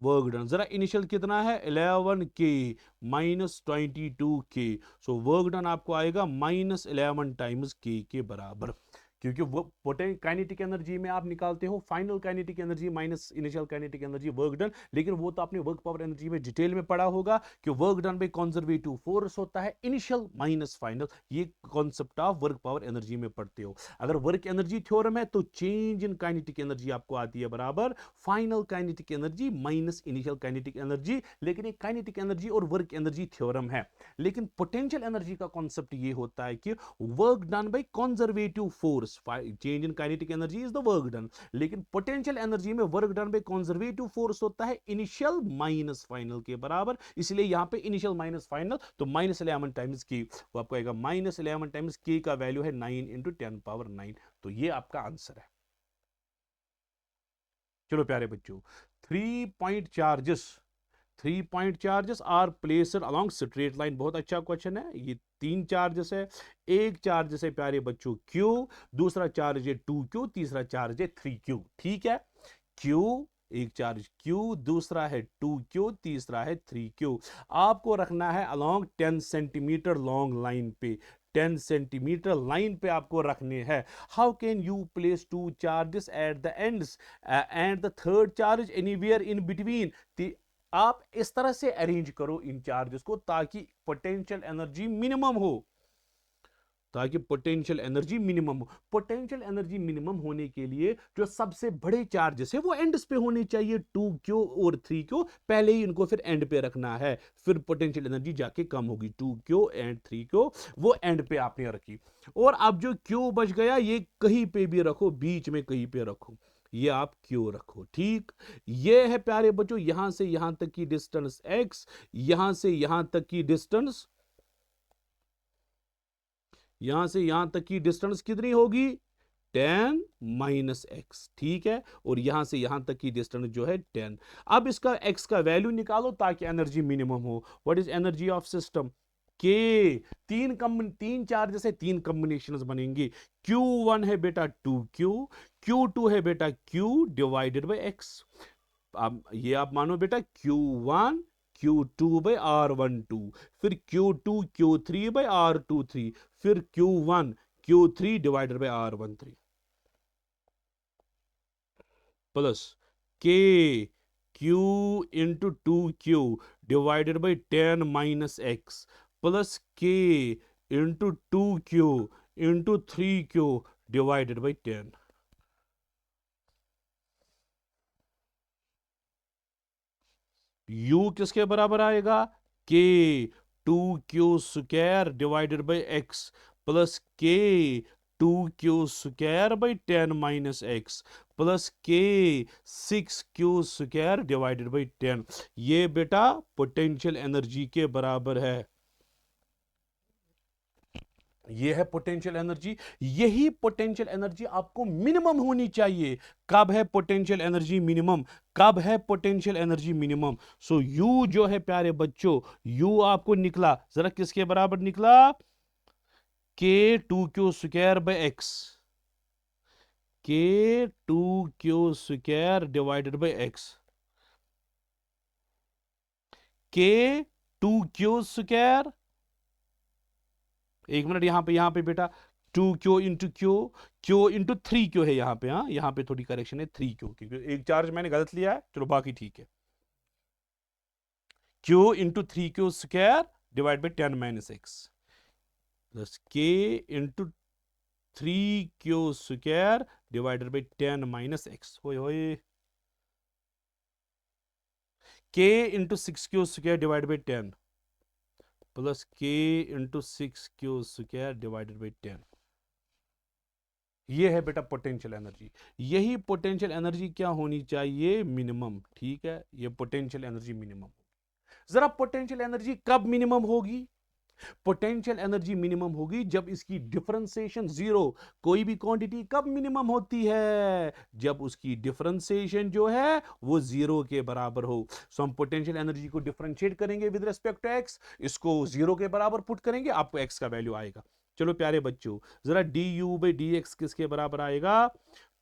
Work done जरा इनिशियल कितना है 11 के माइनस 22 के, सो वर्क डन आपको आएगा माइनस 11 टाइम्स के बराबर। क्योंकि वो काइनेटिक एनर्जी में आप निकालते हो final kinetic energy minus initial kinetic energy work done, लेकिन वो तो आपने वर्क पावर एनर्जी में डिटेल में पढ़ा होगा कि work done by conservative force होता है इनिशियल माइनस फाइनल। ये concept of work power energy में पढ़ते हो। अगर वर्क एनर्जी थ्योरम है तो चेंज इन काइनेटिक एनर्जी आपको आती है बराबर final kinetic energy minus initial kinetic energy. लेकिन एक काइनेटिक एनर्जी और वर्क एनर्जी थ्योरम है। लेकिन पोटेंशियल एनर्जी का कॉन्सेप्ट ये होता है कि work done by conservative force, change in kinetic energy is the work done. लेकिन पोटेंशियल एनर्जी में work done by conservative force होता है इनिशियल माइनस फाइनल के बराबर। इसलिए यहां पे इनिशियल माइनस फाइनल, तो माइनस 11 टाइम्स के, वो आपको आएगा माइनस 11 टाइम्स के का वैल्यू है 9 इंटू 10 पावर 9। तो ये आपका आंसर है। चलो प्यारे बच्चों, 3 point charges are placed along straight line. बहुत अच्छा क्वेश्चन है। ये 3 चार्जेस है। एक चार्ज है प्यारे बच्चों Q, दूसरा चार्ज है 2Q, तीसरा चार्ज है 3Q। ठीक है, Q, एक चार्ज Q, दूसरा है 2Q, तीसरा है 3Q। आपको रखना है अलोंग 10 सेंटीमीटर लॉन्ग लाइन पे, 10 सेंटीमीटर लाइन पे आपको रखने हैं। How can you place 2 charges at the ends and the third charge anywhere in between. आप इस तरह से अरेंज करो इन चार्जेस को ताकि पोटेंशियल एनर्जी मिनिमम हो, ताकि पोटेंशियल एनर्जी मिनिमम हो। पोटेंशियल एनर्जी मिनिमम होने के लिए जो सबसे बड़े चार्जेस है वो एंड्स पे होने चाहिए, 2Q और 3Q। पहले ही इनको फिर एंड पे रखना है, फिर पोटेंशियल एनर्जी जाके कम होगी। 2Q एंड 3Q वो एंड पे आपने रखी। और अब जो Q बच गया ये कहीं पे भी रखो, बीच में कहीं पे रखो, ये आप Q रखो। ठीक, ये है प्यारे बच्चों यहां से यहां तक की डिस्टेंस x, यहां से यहां तक की डिस्टेंस, यहां से यहां तक की डिस्टेंस कितनी होगी 10 माइनस एक्स। ठीक है, और यहां से यहां तक की डिस्टेंस जो है 10। अब इसका x का वैल्यू निकालो ताकि एनर्जी मिनिमम हो। What is energy of system के, तीन चार्जेस है, तीन कॉम्बिनेशंस बनेंगे। Q1 है बेटा 2Q, Q2 है बेटा Q डिवाइडेड बाय x। अब ये आप मानो बेटा Q1 Q2 बाई R12, फिर Q2 Q3 बाई R23, फिर Q1 Q3 divided by R13 plus K Q into 2Q divided by 10 minus x plus K into 2Q into 3Q divided by 10। u किसके बराबर आएगा, k 2q² divided by x plus k 2q² by 10 minus x plus k 6q² divided by 10। ये बेटा potential energy के बराबर है। ये है पोटेंशियल एनर्जी। यही पोटेंशियल एनर्जी आपको मिनिमम होनी चाहिए। कब है पोटेंशियल एनर्जी मिनिमम, कब है potential energy minimum? So you जो है प्यारे बच्चों, यू आपको निकला जरा किसके बराबर निकला, के 2q² बाई एक्स, के 2q² डिवाइडेड बाई एक्स, के 2q², एक मिनट, यहां पे बेटा 2q into Q into 3q है यहां पे। हाँ, यहां पे थोड़ी करेक्शन है, 3q, क्योंकि एक चार्ज मैंने गलत लिया है, चलो बाकी ठीक है। q into 3q² divide by 10 minus x plus k into 3q² divided by 10 minus x, होए k into 6q² divide by 10 plus k into 6q² divided by 10। ये है बेटा पोटेंशियल एनर्जी। यही पोटेंशियल एनर्जी क्या होनी चाहिए, मिनिमम। ठीक है, ये पोटेंशियल एनर्जी मिनिमम। जरा पोटेंशियल एनर्जी कब मिनिमम होगी? पोटेंशियल एनर्जी मिनिमम होगी जब इसकी डिफरेंशिएशन जीरो, कोई भी क्वांटिटी कब मिनिमम होती है, जब उसकी डिफरेंशिएशन जो है वो जीरो के बराबर हो। सो हम पोटेंशियल एनर्जी को डिफरेंशिएट करेंगे विद रिस्पेक्ट टू एक्स, इसको जीरो के बराबर पुट करेंगे, आपको एक्स का वैल्यू आएगा। चलो प्यारे बच्चों, जरा D U by D x किसके बराबर आएगा,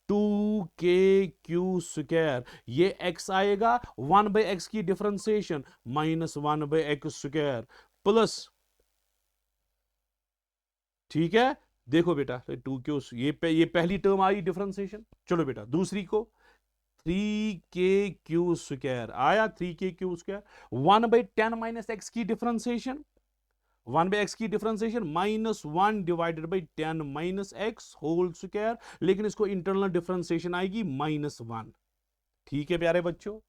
2k⁵, ये x आएगा 1/x की डिफरेंशिएशन माइनस 1/x² प्लस, ठीक है, देखो बेटा 2q, ये पहली टर्म आई डिफरेंशिएशन। चलो बेटा दूसरी को, 3k⁵ आया, 3k⁵ 1/10 माइनस एक्स की डिफरेंशिएशन, 1/x की differentiation minus 1 divided by 10 minus X whole square, लेकिन इसको इंटरनल डिफरेंशिएशन आएगी -1। ठीक है प्यारे बच्चों,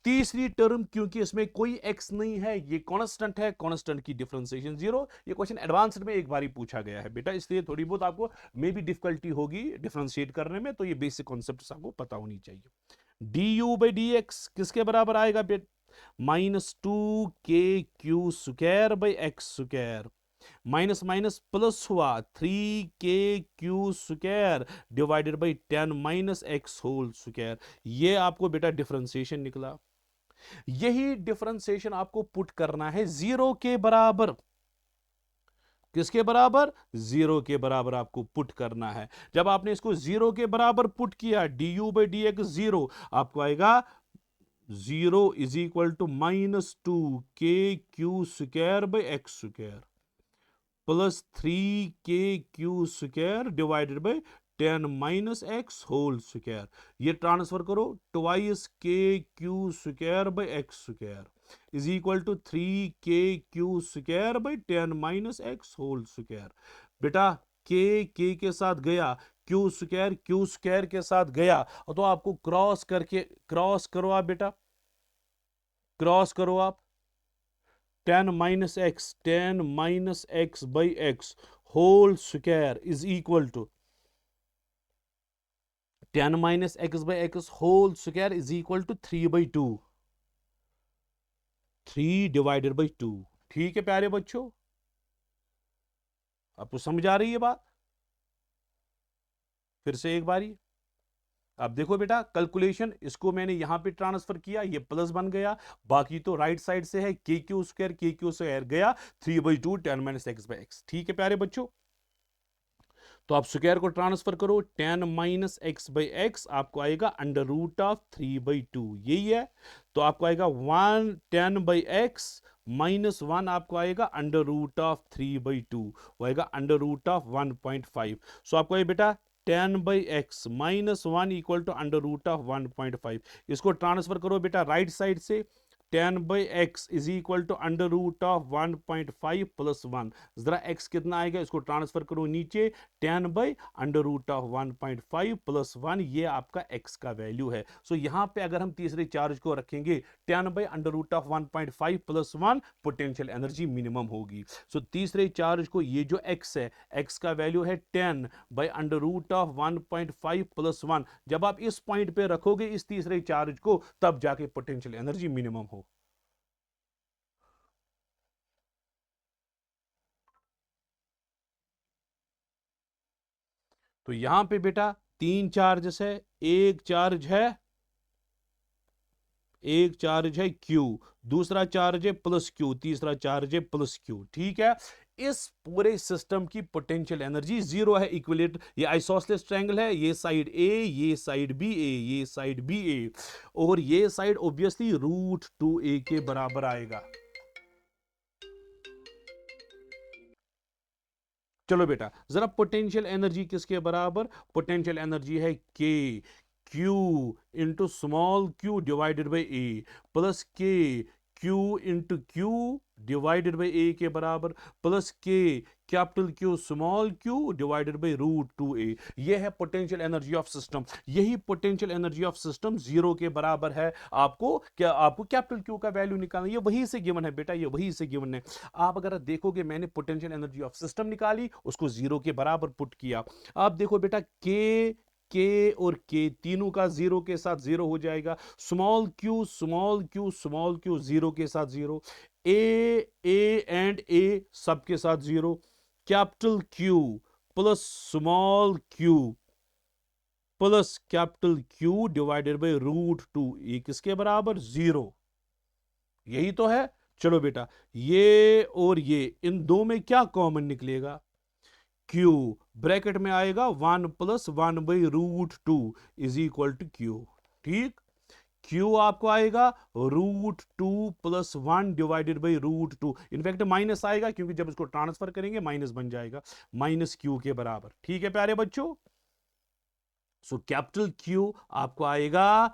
तीसरी टर्म क्योंकि इसमें कोई x नहीं है, ये कांस्टेंट है, कांस्टेंट की डिफरेंशिएशन जीरो। ये क्वेश्चन एडवांस्ड में एक बारी पूछा गया है बेटा, इसलिए थोड़ी बहुत आपको मे भी डिफिकल्टी होगी डिफरेंशिएट करने में, तो ये बेसिक कॉन्सेप्ट आपको पता होनी चाहिए। D U by D x किसके बराबर आएगा बेटा, -2k⁵ by x² minus minus plus हुआ 3k⁵ divided by 10 minus X whole square. ये आपको बेटा डिफरेंशिएशन निकला। यही डिफरेंशिएशन आपको पुट करना है जीरो के बराबर। किसके बराबर, जीरो के बराबर आपको पुट करना है। जब आपने इसको जीरो के बराबर पुट किया, D U by D X zero, आपको आएगा 0 is equal to -2k⁵ by x² plus 3k⁵ divided by 10 minus X whole square. ये ट्रांसफर करो, twice k⁵ by x² is equal to 3k⁵ by 10 minus X whole square. बेटा k के साथ गया, Q square के साथ गया, तो आपको क्रॉस करके, क्रॉस करो आप बेटा, क्रॉस करो आप, 10 minus X by X whole square is equal to 10 minus X by X whole square is equal to 3/2, 3 divided by 2। ठीक है प्यारे बच्चों, आपको समझ आ रही है बात? फिर से एक बारी, अब देखो बेटा कैलकुलेशन, इसको मैंने यहां पे ट्रांसफर किया, ये प्लस बन गया, बाकी तो राइट साइड से है k⁵ गया 3/2 10 माइनस एक्स बाई एक्स। ठीक है प्यारे बच्चों, तो आप स्क्वायर को ट्रांसफर करो, 10 माइनस एक्स बाई एक्स आपको आएगा √3/2, यही है। तो आपको आएगा 10/x माइनस 1 आपको आएगा √3/2, वो आएगा √1.5। सो आपको ये बेटा 10/x माइनस 1 इक्वल टू √1.5। इसको ट्रांसफर करो बेटा राइट साइड से, 10/x is equal to under root of 1.5 plus 1। जरा x कितना आएगा, इसको ट्रांसफर करो नीचे, 10/√1.5 प्लस 1, ये आपका x का वैल्यू है। सो यहां पे अगर हम तीसरे चार्ज को रखेंगे 10/√1.5 प्लस 1, पोटेंशियल एनर्जी मिनिमम होगी। सो तीसरे चार्ज को ये जो x है, x का वैल्यू है 10/√1.5 प्लस 1। जब आप इस पॉइंट पे रखोगे इस तीसरे चार्ज को, तब जाके पोटेंशियल एनर्जी मिनिमम हो। तो यहां पे बेटा तीन चार्जेस है, एक चार्ज है Q, दूसरा चार्ज है प्लस Q, तीसरा चार्ज है प्लस Q। ठीक है, इस पूरे सिस्टम की पोटेंशियल एनर्जी जीरो है। इक्विलेटर, ये आइसोसेलेस ट्रायंगल है, ये साइड A, ये साइड B A, ये साइड B A, और ये साइड ऑब्वियसली √2a के बराबर आएगा। चलो बेटा, जरा पोटेंशियल एनर्जी किसके बराबर, पोटेंशियल एनर्जी है K, Q into small q divided by A, plus K, Q into Q divided by A के बराबर, plus K capital Q small q divided by √2a। ये है पोटेंशियल एनर्जी ऑफ सिस्टम। यही potential energy of system zero के बराबर है। आपको capital Q का वैल्यू निकालना, ये वही से गिवन है बेटा, ये वही से गिवन है। आप अगर देखोगे मैंने पोटेंशियल एनर्जी ऑफ सिस्टम निकाली, उसको जीरो के बराबर पुट किया। आप देखो बेटा, के और के तीनों का जीरो के साथ जीरो हो जाएगा। Small Q small Q small Q zero के साथ जीरो, ए एंड ए सबके साथ zero, capital Q plus small Q plus capital Q divided by √2, ये किसके बराबर, जीरो। यही तो है। चलो बेटा, ये और ये इन दो में क्या कॉमन निकलेगा, Q ब्रैकेट में आएगा 1 + 1/√2 इज इक्वल टू Q। ठीक, Q आपको आएगा √2 + 1 डिवाइडेड बाई √2। इनफैक्ट माइनस आएगा क्योंकि जब इसको ट्रांसफर करेंगे माइनस बन जाएगा, -Q के बराबर। ठीक है प्यारे बच्चों, सो कैपिटल Q आपको आएगा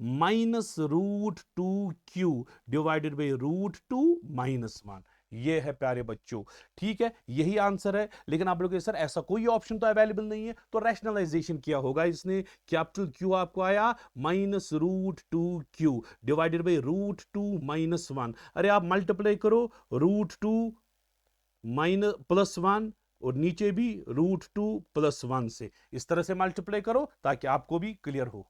-√2Q डिवाइडेड बाई √2 -1। ये है प्यारे बच्चों। ठीक है, यही आंसर है। लेकिन आप लोग सर ऐसा कोई ऑप्शन तो अवेलेबल नहीं है, तो रैशनलाइजेशन किया होगा इसने। कैपिटल Q आपको आया -√2Q डिवाइडेड बाई √2 -1। अरे आप मल्टीप्लाई करो, √2 +1 और नीचे भी √2 + 1 से, इस तरह से मल्टीप्लाई करो ताकि आपको भी क्लियर हो।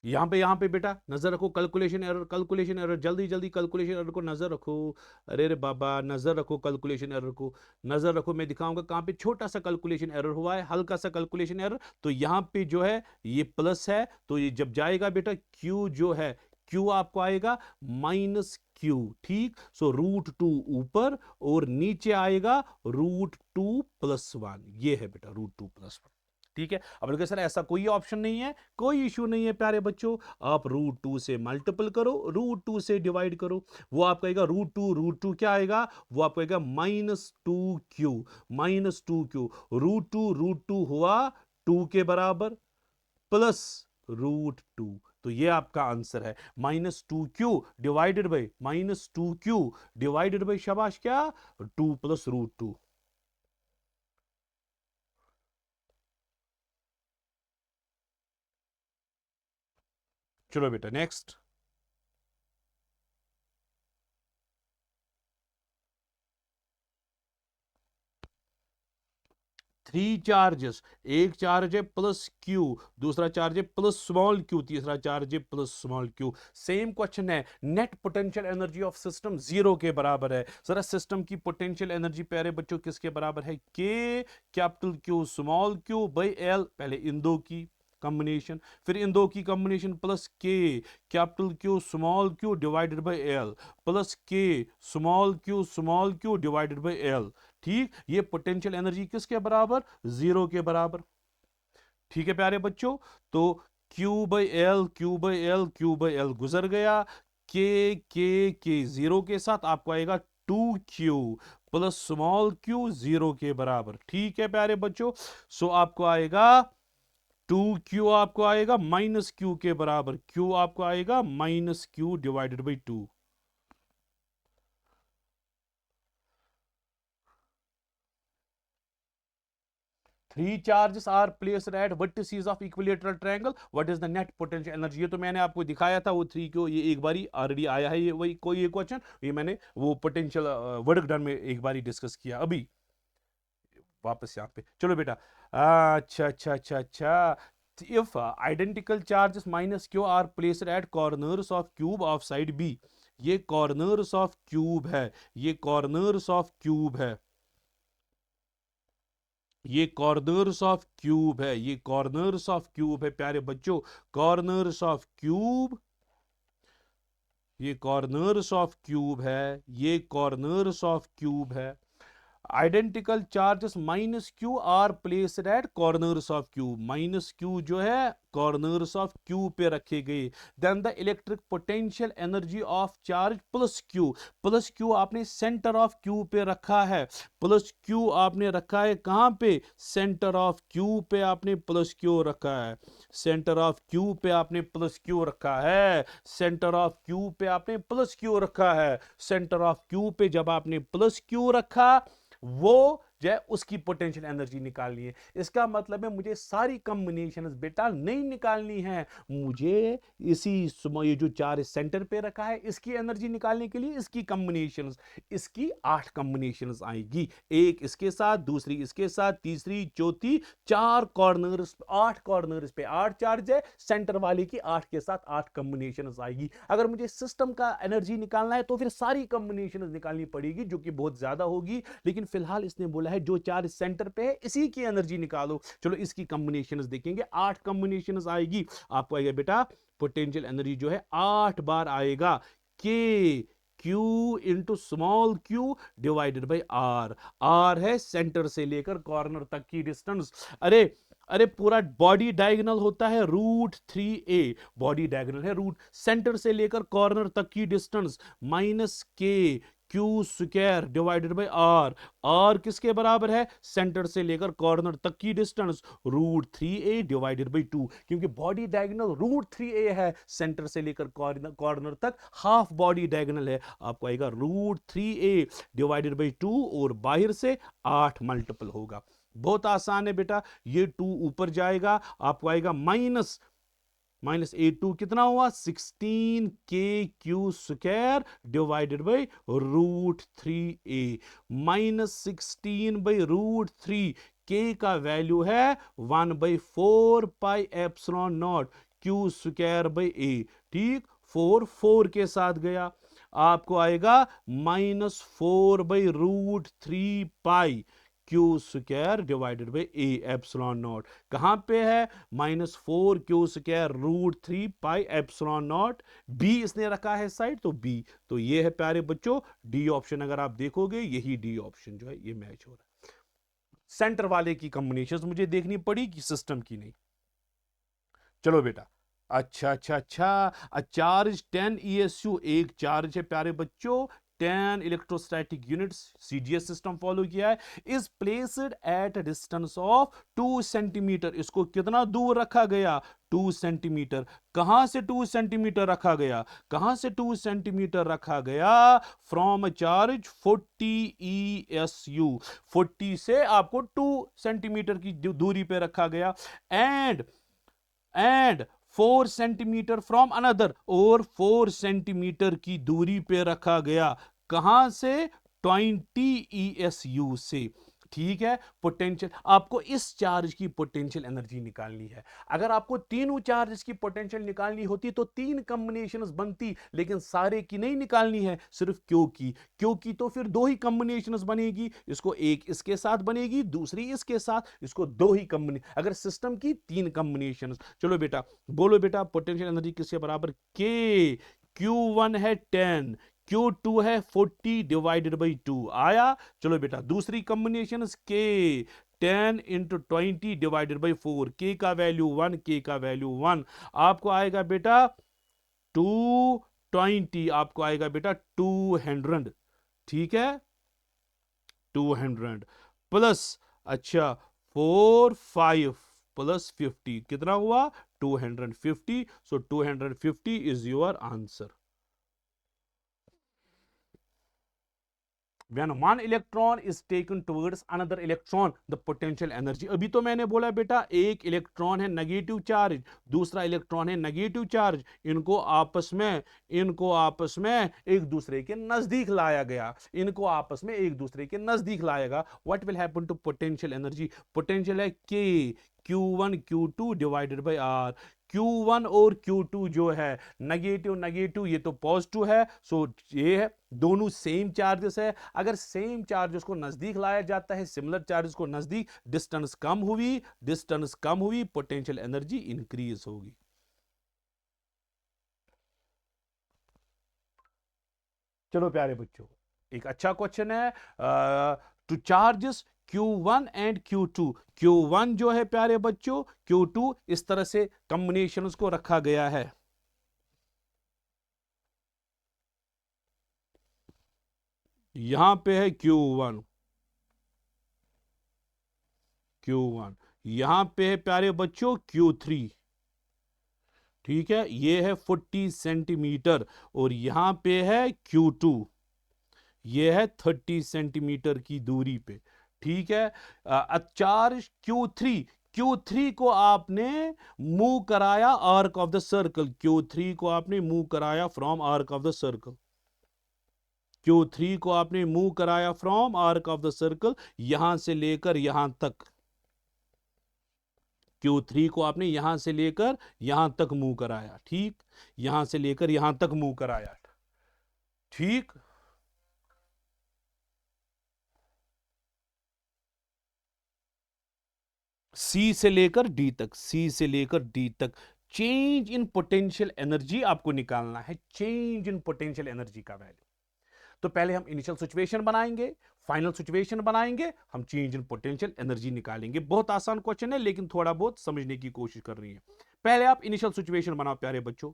यहां पे बेटा नजर रखो, कैलकुलेशन एरर, जल्दी जल्दी कैलकुलेशन एरर को नजर रखो। अरे रे बाबा, नजर रखो कैलकुलेशन एरर को, नजर रखो। मैं दिखाऊंगा कहां पे छोटा सा कैलकुलेशन एरर हुआ है, हल्का सा कैलकुलेशन एरर। तो यहां पे जो है ये प्लस है, तो ये जब जाएगा बेटा Q जो है, Q आपको आएगा -Q। ठीक, सो √2 ऊपर और नीचे आएगा √2 + 1। ये है बेटा √2 + 1। ठीक है, अब लोग सर ऐसा कोई ऑप्शन नहीं है, कोई इश्यू नहीं है प्यारे बच्चों। आप √2 से मल्टीपल करो, √2 से डिवाइड करो, वो आपका आएगा √2 क्या आएगा, वो आपको आएगा -2Q √2 हुआ 2 के बराबर प्लस √2। तो ये आपका आंसर है, -2Q डिवाइडेड बाई शाबाश क्या, 2 + √2। चलो बेटा नेक्स्ट। 3 चार्जेस, एक चार्ज है प्लस Q, दूसरा चार्ज है प्लस स्मॉल q, तीसरा चार्ज है plus small q। Same question है, net potential energy of system zero के बराबर है। जरा सिस्टम की पोटेंशियल एनर्जी प्यारे बच्चों किसके बराबर है, K capital Q small q by L। पहले इन दो की कॉम्बिनेशन, फिर इन दो की combination plus K capital Q small q divided by L, plus K small q divided by L। ठीक, ये पोटेंशियल एनर्जी किसके बराबर, जीरो के बराबर। ठीक है प्यारे बच्चों, तो Q/L गुजर गया, के जीरो के साथ आपको आएगा 2Q plus small q zero के बराबर। ठीक है प्यारे बच्चों, सो आपको आएगा 2q आपको आएगा माइनस क्यू के बराबर, क्यू आपको आएगा minus Q divided by 2। Three charges are placed at vertices of equilateral triangle, what is the net potential energy. ये तो मैंने आपको दिखाया था, वो थ्री को, ये एक बारी ऑलरेडी आया है, ये वही कोई एक क्वेश्चन, ये मैंने वो पोटेंशियल वर्क डन में एक बारी डिस्कस किया। अभी वापस यहाँ पे चलो बेटा। अच्छा अच्छा अच्छा अच्छा। If identical charges minus Q are placed at corners of cube of side B, ये कॉर्नर्स ऑफ क्यूब है, ये कॉर्नर्स ऑफ क्यूब है, ये कॉर्नर्स ऑफ क्यूब है, ये कॉर्नर्स ऑफ क्यूब है प्यारे बच्चों, कॉर्नर्स ऑफ क्यूब, ये कॉर्नर्स ऑफ क्यूब है, ये कॉर्नर्स ऑफ क्यूब है। Identical charges minus Q are placed at corners of cube, minus Q जो है कॉर्नर्स ऑफ क्यू पे रखे गए। Then the electric potential energy of charge plus Q, plus Q आपने centre of cube पे रखा है, प्लस क्यू आपने रखा है कहां पे, सेंटर ऑफ क्यू पे आपने प्लस क्यू रखा है, सेंटर ऑफ क्यू पे आपने प्लस क्यू रखा है, सेंटर ऑफ क्यू पे आपने प्लस क्यू रखा है, सेंटर ऑफ क्यू पे जब आपने प्लस क्यू रखा, वो जो है उसकी पोटेंशियल एनर्जी निकालनी है। इसका मतलब है मुझे सारी कॉम्बिनेशंस बेटा नहीं निकालनी है, मुझे इसी ये जो चार सेंटर पे रखा है इसकी एनर्जी निकालने के लिए इसकी कॉम्बिनेशंस, इसकी 8 कॉम्बिनेशंस आएगी, एक इसके साथ, दूसरी इसके साथ, तीसरी, चौथी, 4 कॉर्नर्स, 8 कॉर्नर्स पे 8 चार्ज है, सेंटर वाले की 8 के साथ 8 कॉम्बिनेशंस आएगी। अगर मुझे सिस्टम का एनर्जी निकालना है तो फिर सारी कॉम्बिनेशंस निकालनी पड़ेगी, जो कि बहुत ज्यादा होगी, लेकिन फिलहाल इसने बोला है जो चार्ज सेंटर पे है इसी की एनर्जी निकालो। चलो इसकी कॉम्बिनेशंस देखेंगे, 8 कॉम्बिनेशंस आएगी, आपको आएगा बेटा पोटेंशियल एनर्जी जो है 8 बार आएगा, k Q into small q divided by are, r है सेंटर से लेकर कॉर्नर तक की डिस्टेंस। अरे अरे पूरा बॉडी डायगोनल होता है √3a, बॉडी डायगोनल है रूट, सेंटर से लेकर कॉर्नर तक की distance minus K Q square divided by are, R किसके बराबर है, सेंटर से लेकर कॉर्नर तक की डिस्टेंस √3a डिवाइडेड बाई 2, क्योंकि बॉडी डायगोनल √3a है, सेंटर से लेकर कॉर्नर तक हाफ बॉडी डायगोनल है, आपको आएगा √3a डिवाइडेड बाई 2 और बाहर से 8 मल्टीपल होगा। बहुत आसान है बेटा, ये 2 ऊपर जाएगा, आपको आएगा माइनस -8 कितना हुआ 16 के Q square divided by √3a, -16/√3, के का वैल्यू है 1/4 pi epsilon not Q square by A, ठीक, 4 के साथ गया, आपको आएगा -4/√3 pi Q square divided by A epsilon naught, कहां पे है -4 Q square √3 pi epsilon naught, B इसने रखा है साइड तो बी, तो ये है प्यारे बच्चों डी ऑप्शन, अगर आप देखोगे यही डी ऑप्शन जो है ये मैच हो रहा है। सेंटर वाले की कॉम्बिनेशन मुझे देखनी पड़ी कि सिस्टम की नहीं। चलो बेटा, अच्छा अच्छा अच्छा, चार्ज 10 ESU, एक चार्ज है प्यारे बच्चों 10 electrostatic units, CGS system follow किया है, is placed at distance of 2 centimetre, इसको कितना दूर रखा गया 2 सेंटीमीटर, कहां से 2 सेंटीमीटर रखा गया, कहां से 2 सेंटीमीटर रखा गया, फ्रॉम चार्ज 40 ESU, 40 से आपको 2 सेंटीमीटर की दूरी पे रखा गया, एंड 4 सेंटीमीटर फ्रॉम अनदर, और 4 सेंटीमीटर की दूरी पे रखा गया, कहां से 20 ESU से, ठीक है। पोटेंशियल, आपको इस चार्ज की पोटेंशियल एनर्जी निकालनी है, अगर आपको तीनों चार्ज की पोटेंशियल निकालनी होती तो 3 कॉम्बिनेशंस बनती, लेकिन सारे की नहीं निकालनी है, सिर्फ क्यू की, क्यू की तो फिर 2 ही कॉम्बिनेशंस बनेगी, इसको एक इसके साथ बनेगी, दूसरी इसके साथ, इसको 2 ही कॉम्बिनेशन, अगर सिस्टम की 3 कॉम्बिनेशंस। चलो बेटा बोलो बेटा पोटेंशियल एनर्जी किसके बराबर, के Q1 है 10, Q2 है 40 डिवाइडेड बाई 2 आया। चलो बेटा दूसरी कॉम्बिनेशन के 10 इंटू 20 डिवाइडेड बाई 4, के का वैल्यू 1, के का वैल्यू 1, आपको आएगा बेटा 220, आपको आएगा बेटा 200, ठीक है 200 प्लस, अच्छा 4 5 प्लस 50 कितना हुआ 250. सो 250 is your answer. When one electron is taken towards another electron, the potential energy. अभी तो मैंने बोला बेटा एक इलेक्ट्रॉन है नेगेटिव चार्ज, दूसरा इलेक्ट्रॉन है नेगेटिव चार्ज, इनको आपस में एक दूसरे के नजदीक लाया गया, इनको आपस में एक दूसरे के नजदीक लाएगा. What will happen to potential energy? Potential है K Q1 Q2 divided by R. Q1 और Q2 जो है नेगेटिव नेगेटिव, ये तो पॉजिटिव है. सो ये है दोनों सेम चार्जेस है. अगर सेम चार्जेस को नजदीक लाया जाता है, सिमिलर चार्जेस को नजदीक, डिस्टेंस कम हुई, पोटेंशियल एनर्जी इंक्रीज होगी. चलो प्यारे बच्चों, एक अच्छा क्वेश्चन है. Two charges Q1 and Q2. Q1 जो है प्यारे बच्चों, Q2, इस तरह से कॉम्बिनेशंस को रखा गया है. यहां पे है Q1, यहां पे है प्यारे बच्चों Q3. ठीक है, ये है 40 सेंटीमीटर. और यहां पे है Q2, ये है 30 सेंटीमीटर की दूरी पे. ठीक है. चार्ज Q3 को आपने मूव कराया arc of the circle. Q3 को आपने मूव कराया from arc of the circle. Q3 को आपने मूव कराया from arc of the circle, यहां से लेकर यहां तक. Q3 को आपने यहां से लेकर यहां तक मूव कराया. ठीक, यहां से लेकर यहां तक मूव कराया. ठीक, सी से लेकर डी तक, चेंज इन पोटेंशियल एनर्जी आपको निकालना है. चेंज इन पोटेंशियल एनर्जी का वैल्यू. तो पहले हम इनिशियल सिचुएशन बनाएंगे, फाइनल सिचुएशन बनाएंगे, हम चेंज इन पोटेंशियल एनर्जी निकालेंगे. बहुत आसान क्वेश्चन है, लेकिन थोड़ा बहुत समझने की कोशिश कर रही है. पहले आप इनिशियल सिचुएशन बनाओ प्यारे बच्चों.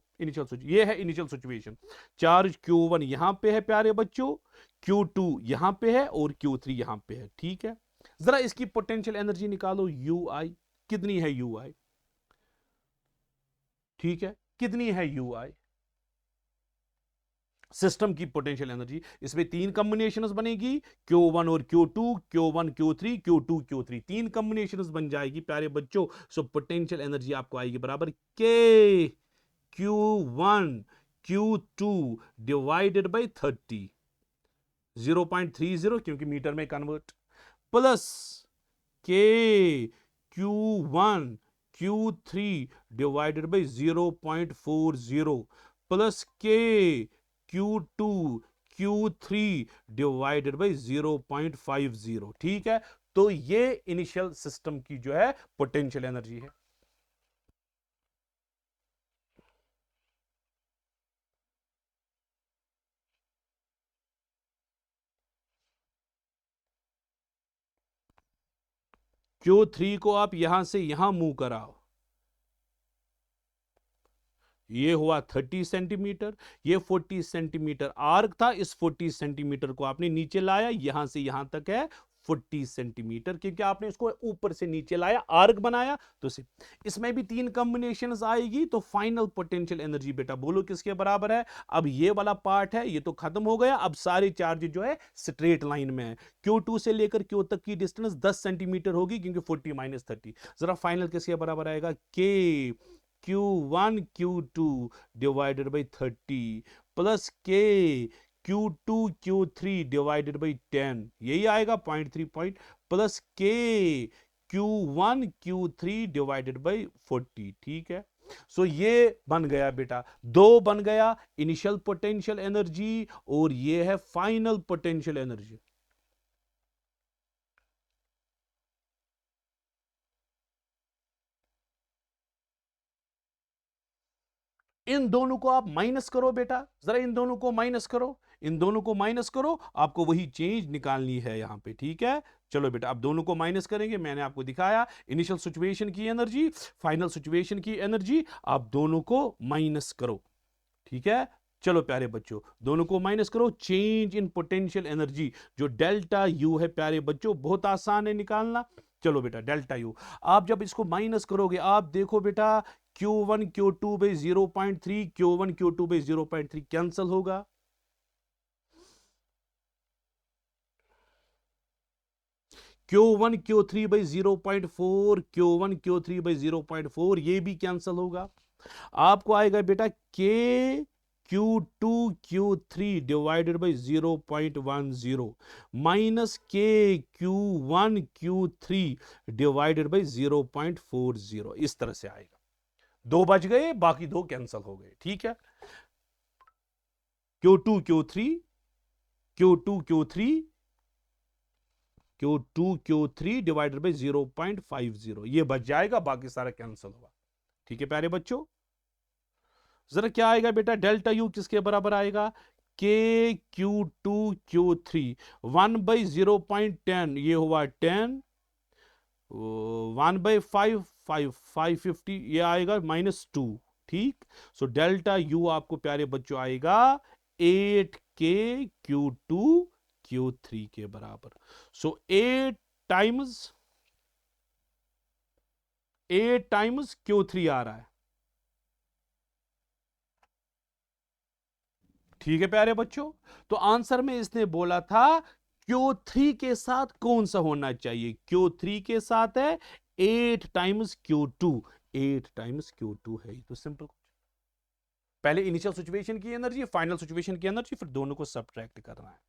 ये है इनिशियल सिचुएशन. चार्ज Q1 यहां पे है प्यारे बच्चों, Q2 यहां पे है और Q3 यहां पे है. ठीक है, जरा इसकी पोटेंशियल एनर्जी निकालो. UI कितनी है? UI, ठीक है, कितनी है UI सिस्टम की पोटेंशियल एनर्जी? इसमें तीन कॉम्बिनेशंस बनेगी, Q1 और Q2, Q1 Q3, Q2 Q3, तीन कॉम्बिनेशंस बन जाएगी प्यारे बच्चों. सो पोटेंशियल एनर्जी आपको आएगी बराबर K Q1 Q2 divided by 30, 0.30 क्योंकि मीटर में convert, plus K Q1 Q3 divided by 0.40 plus K Q2 Q3 divided by 0.50. ठीक है, तो ये इनिशियल सिस्टम की जो है पोटेंशियल एनर्जी है. Q3 को आप यहां से यहां मूव कराओ, ये हुआ 30 सेंटीमीटर, ये 40 सेंटीमीटर आर्क था. इस 40 सेंटीमीटर को आपने नीचे लाया, यहां से यहां तक है 40 सेंटीमीटर, क्योंकि आपने इसको ऊपर से नीचे लाया, आर्क बनाया. तो इसमें भी तीन कॉम्बिनेशंस आएगी. तो फाइनल पोटेंशियल एनर्जी बेटा बोलो किसके बराबर है? अब ये वाला पार्ट है, ये तो खत्म हो गया. अब सारे चार्ज जो है स्ट्रेट लाइन में है. Q2 से लेकर Q तक की डिस्टेंस 10 सेंटीमीटर होगी, क्योंकि 40 माइनस 30. जरा फाइनल किसके बराबर आएगा? K Q1 Q2 divided by 30 plus K Q2 Q3 divided by 10, यही आएगा 0.3 plus K Q1 Q3 divided by 40. ठीक है, सो ये बन गया बेटा, दो बन गया, इनिशियल पोटेंशियल एनर्जी और ये है फाइनल पोटेंशियल एनर्जी. इन दोनों को आप माइनस करो बेटा, जरा इन दोनों को माइनस करो, आपको वही चेंज निकालनी है यहां पे. ठीक है, चलो बेटा, अब दोनों को माइनस करेंगे. मैंने आपको दिखाया इनिशियल सिचुएशन की एनर्जी, फाइनल सिचुएशन की एनर्जी, आप दोनों को माइनस करो. ठीक है, चलो प्यारे बच्चों, दोनों को माइनस करो. चेंज इन पोटेंशियल एनर्जी जो डेल्टा यू है प्यारे बच्चों, बहुत आसान है निकालना.
चलो बेटा डेल्टा यू, आप जब इसको माइनस करोगे आप देखो बेटा Q1 Q2 by 0.3, Q1 Q2 by 0.3 cancel होगा, Q1 Q3 by 0.4, Q1 Q3 by 0.4 ये भी कैंसल होगा। आपको आएगा बेटा K Q2 Q3 divided by 0.10 minus K Q1 Q3 divided by 0.40, इस तरह से आएगा। दो बच गए, बाकी दो कैंसल हो गए, ठीक है। Q2 Q3, Q2 Q3, Q2 Q3 divided by 0.50 ये बच जाएगा, बाकी सारा कैंसल होगा, ठीक है प्यारे बच्चों। जरा क्या आएगा बेटा, डेल्टा यू किसके बराबर आएगा, के Q2 Q3 1/0.10 ये हुआ 10, 1/5 ये आएगा -2, ठीक। सो डेल्टा यू आपको प्यारे बच्चों आएगा 8K Q2 Q3 के बराबर। सो 8 टाइम्स Q3 आ रहा है, ठीक है प्यारे बच्चों। तो आंसर में इसने बोला था Q3 के साथ कौन सा होना चाहिए, Q3 के साथ है 8 टाइम्स Q2, 8 टाइम्स Q2 है, तो सिंपल। पहले इनिशियल सिचुएशन की एनर्जी, फाइनल सिचुएशन की एनर्जी, फिर दोनों को सब्ट्रैक्ट करना है,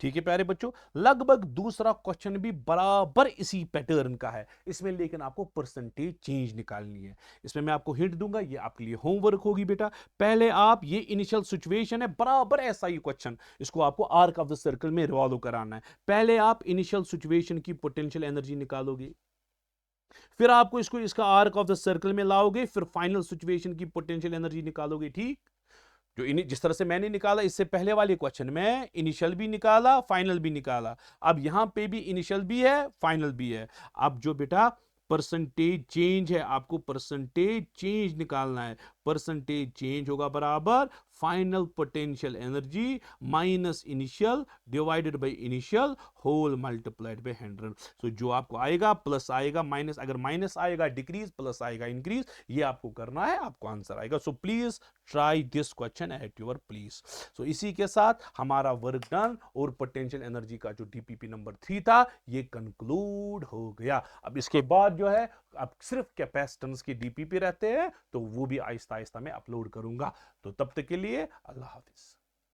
ठीक है प्यारे बच्चों। लगभग दूसरा क्वेश्चन भी बराबर इसी पैटर्न का है इसमें, लेकिन आपको परसेंटेज चेंज निकालनी है। इसमें मैं आपको हिंट दूंगा, ये आपके लिए होमवर्क होगी बेटा। पहले आप, ये इनिशियल सिचुएशन है, बराबर ऐसा ही क्वेश्चन, इसको आपको आर्क ऑफ द सर्कल में रिवॉल्व कराना है। पहले आप इनिशियल सिचुएशन की पोटेंशियल एनर्जी निकालोगे, फिर आपको इसको इसका आर्क ऑफ द सर्कल में लाओगे, फिर फाइनल सिचुएशन की पोटेंशियल एनर्जी निकालोगे, ठीक। जिस तरह से मैंने निकाला इससे पहले वाले क्वेश्चन में, इनिशियल भी निकाला फाइनल भी निकाला, अब यहां पे भी इनिशियल भी है फाइनल भी है। अब जो बेटा परसेंटेज चेंज है, आपको परसेंटेज चेंज निकालना है। परसेंटेज चेंज होगा बराबर final potential energy minus initial divided by initial whole multiplied by 100। So जो आपको आएगा प्लस आएगा माइनस, अगर माइनस आएगा डिक्रीज, प्लस आएगा इंक्रीज, ये आपको करना है, आपको आंसर आएगा। So please try this question at your please. So इसी के साथ हमारा वर्क डन और पोटेंशियल एनर्जी का जो डीपीपी नंबर 3 था ये कंक्लूड हो गया। अब इसके बाद जो है, अब सिर्फ कैपेसिटेंस की डीपीपी रहते हैं, तो वो भी आहिस्ता आहिस्ता मैं अपलोड करूंगा। तो तब तक के लिए अल्लाह हाफिज।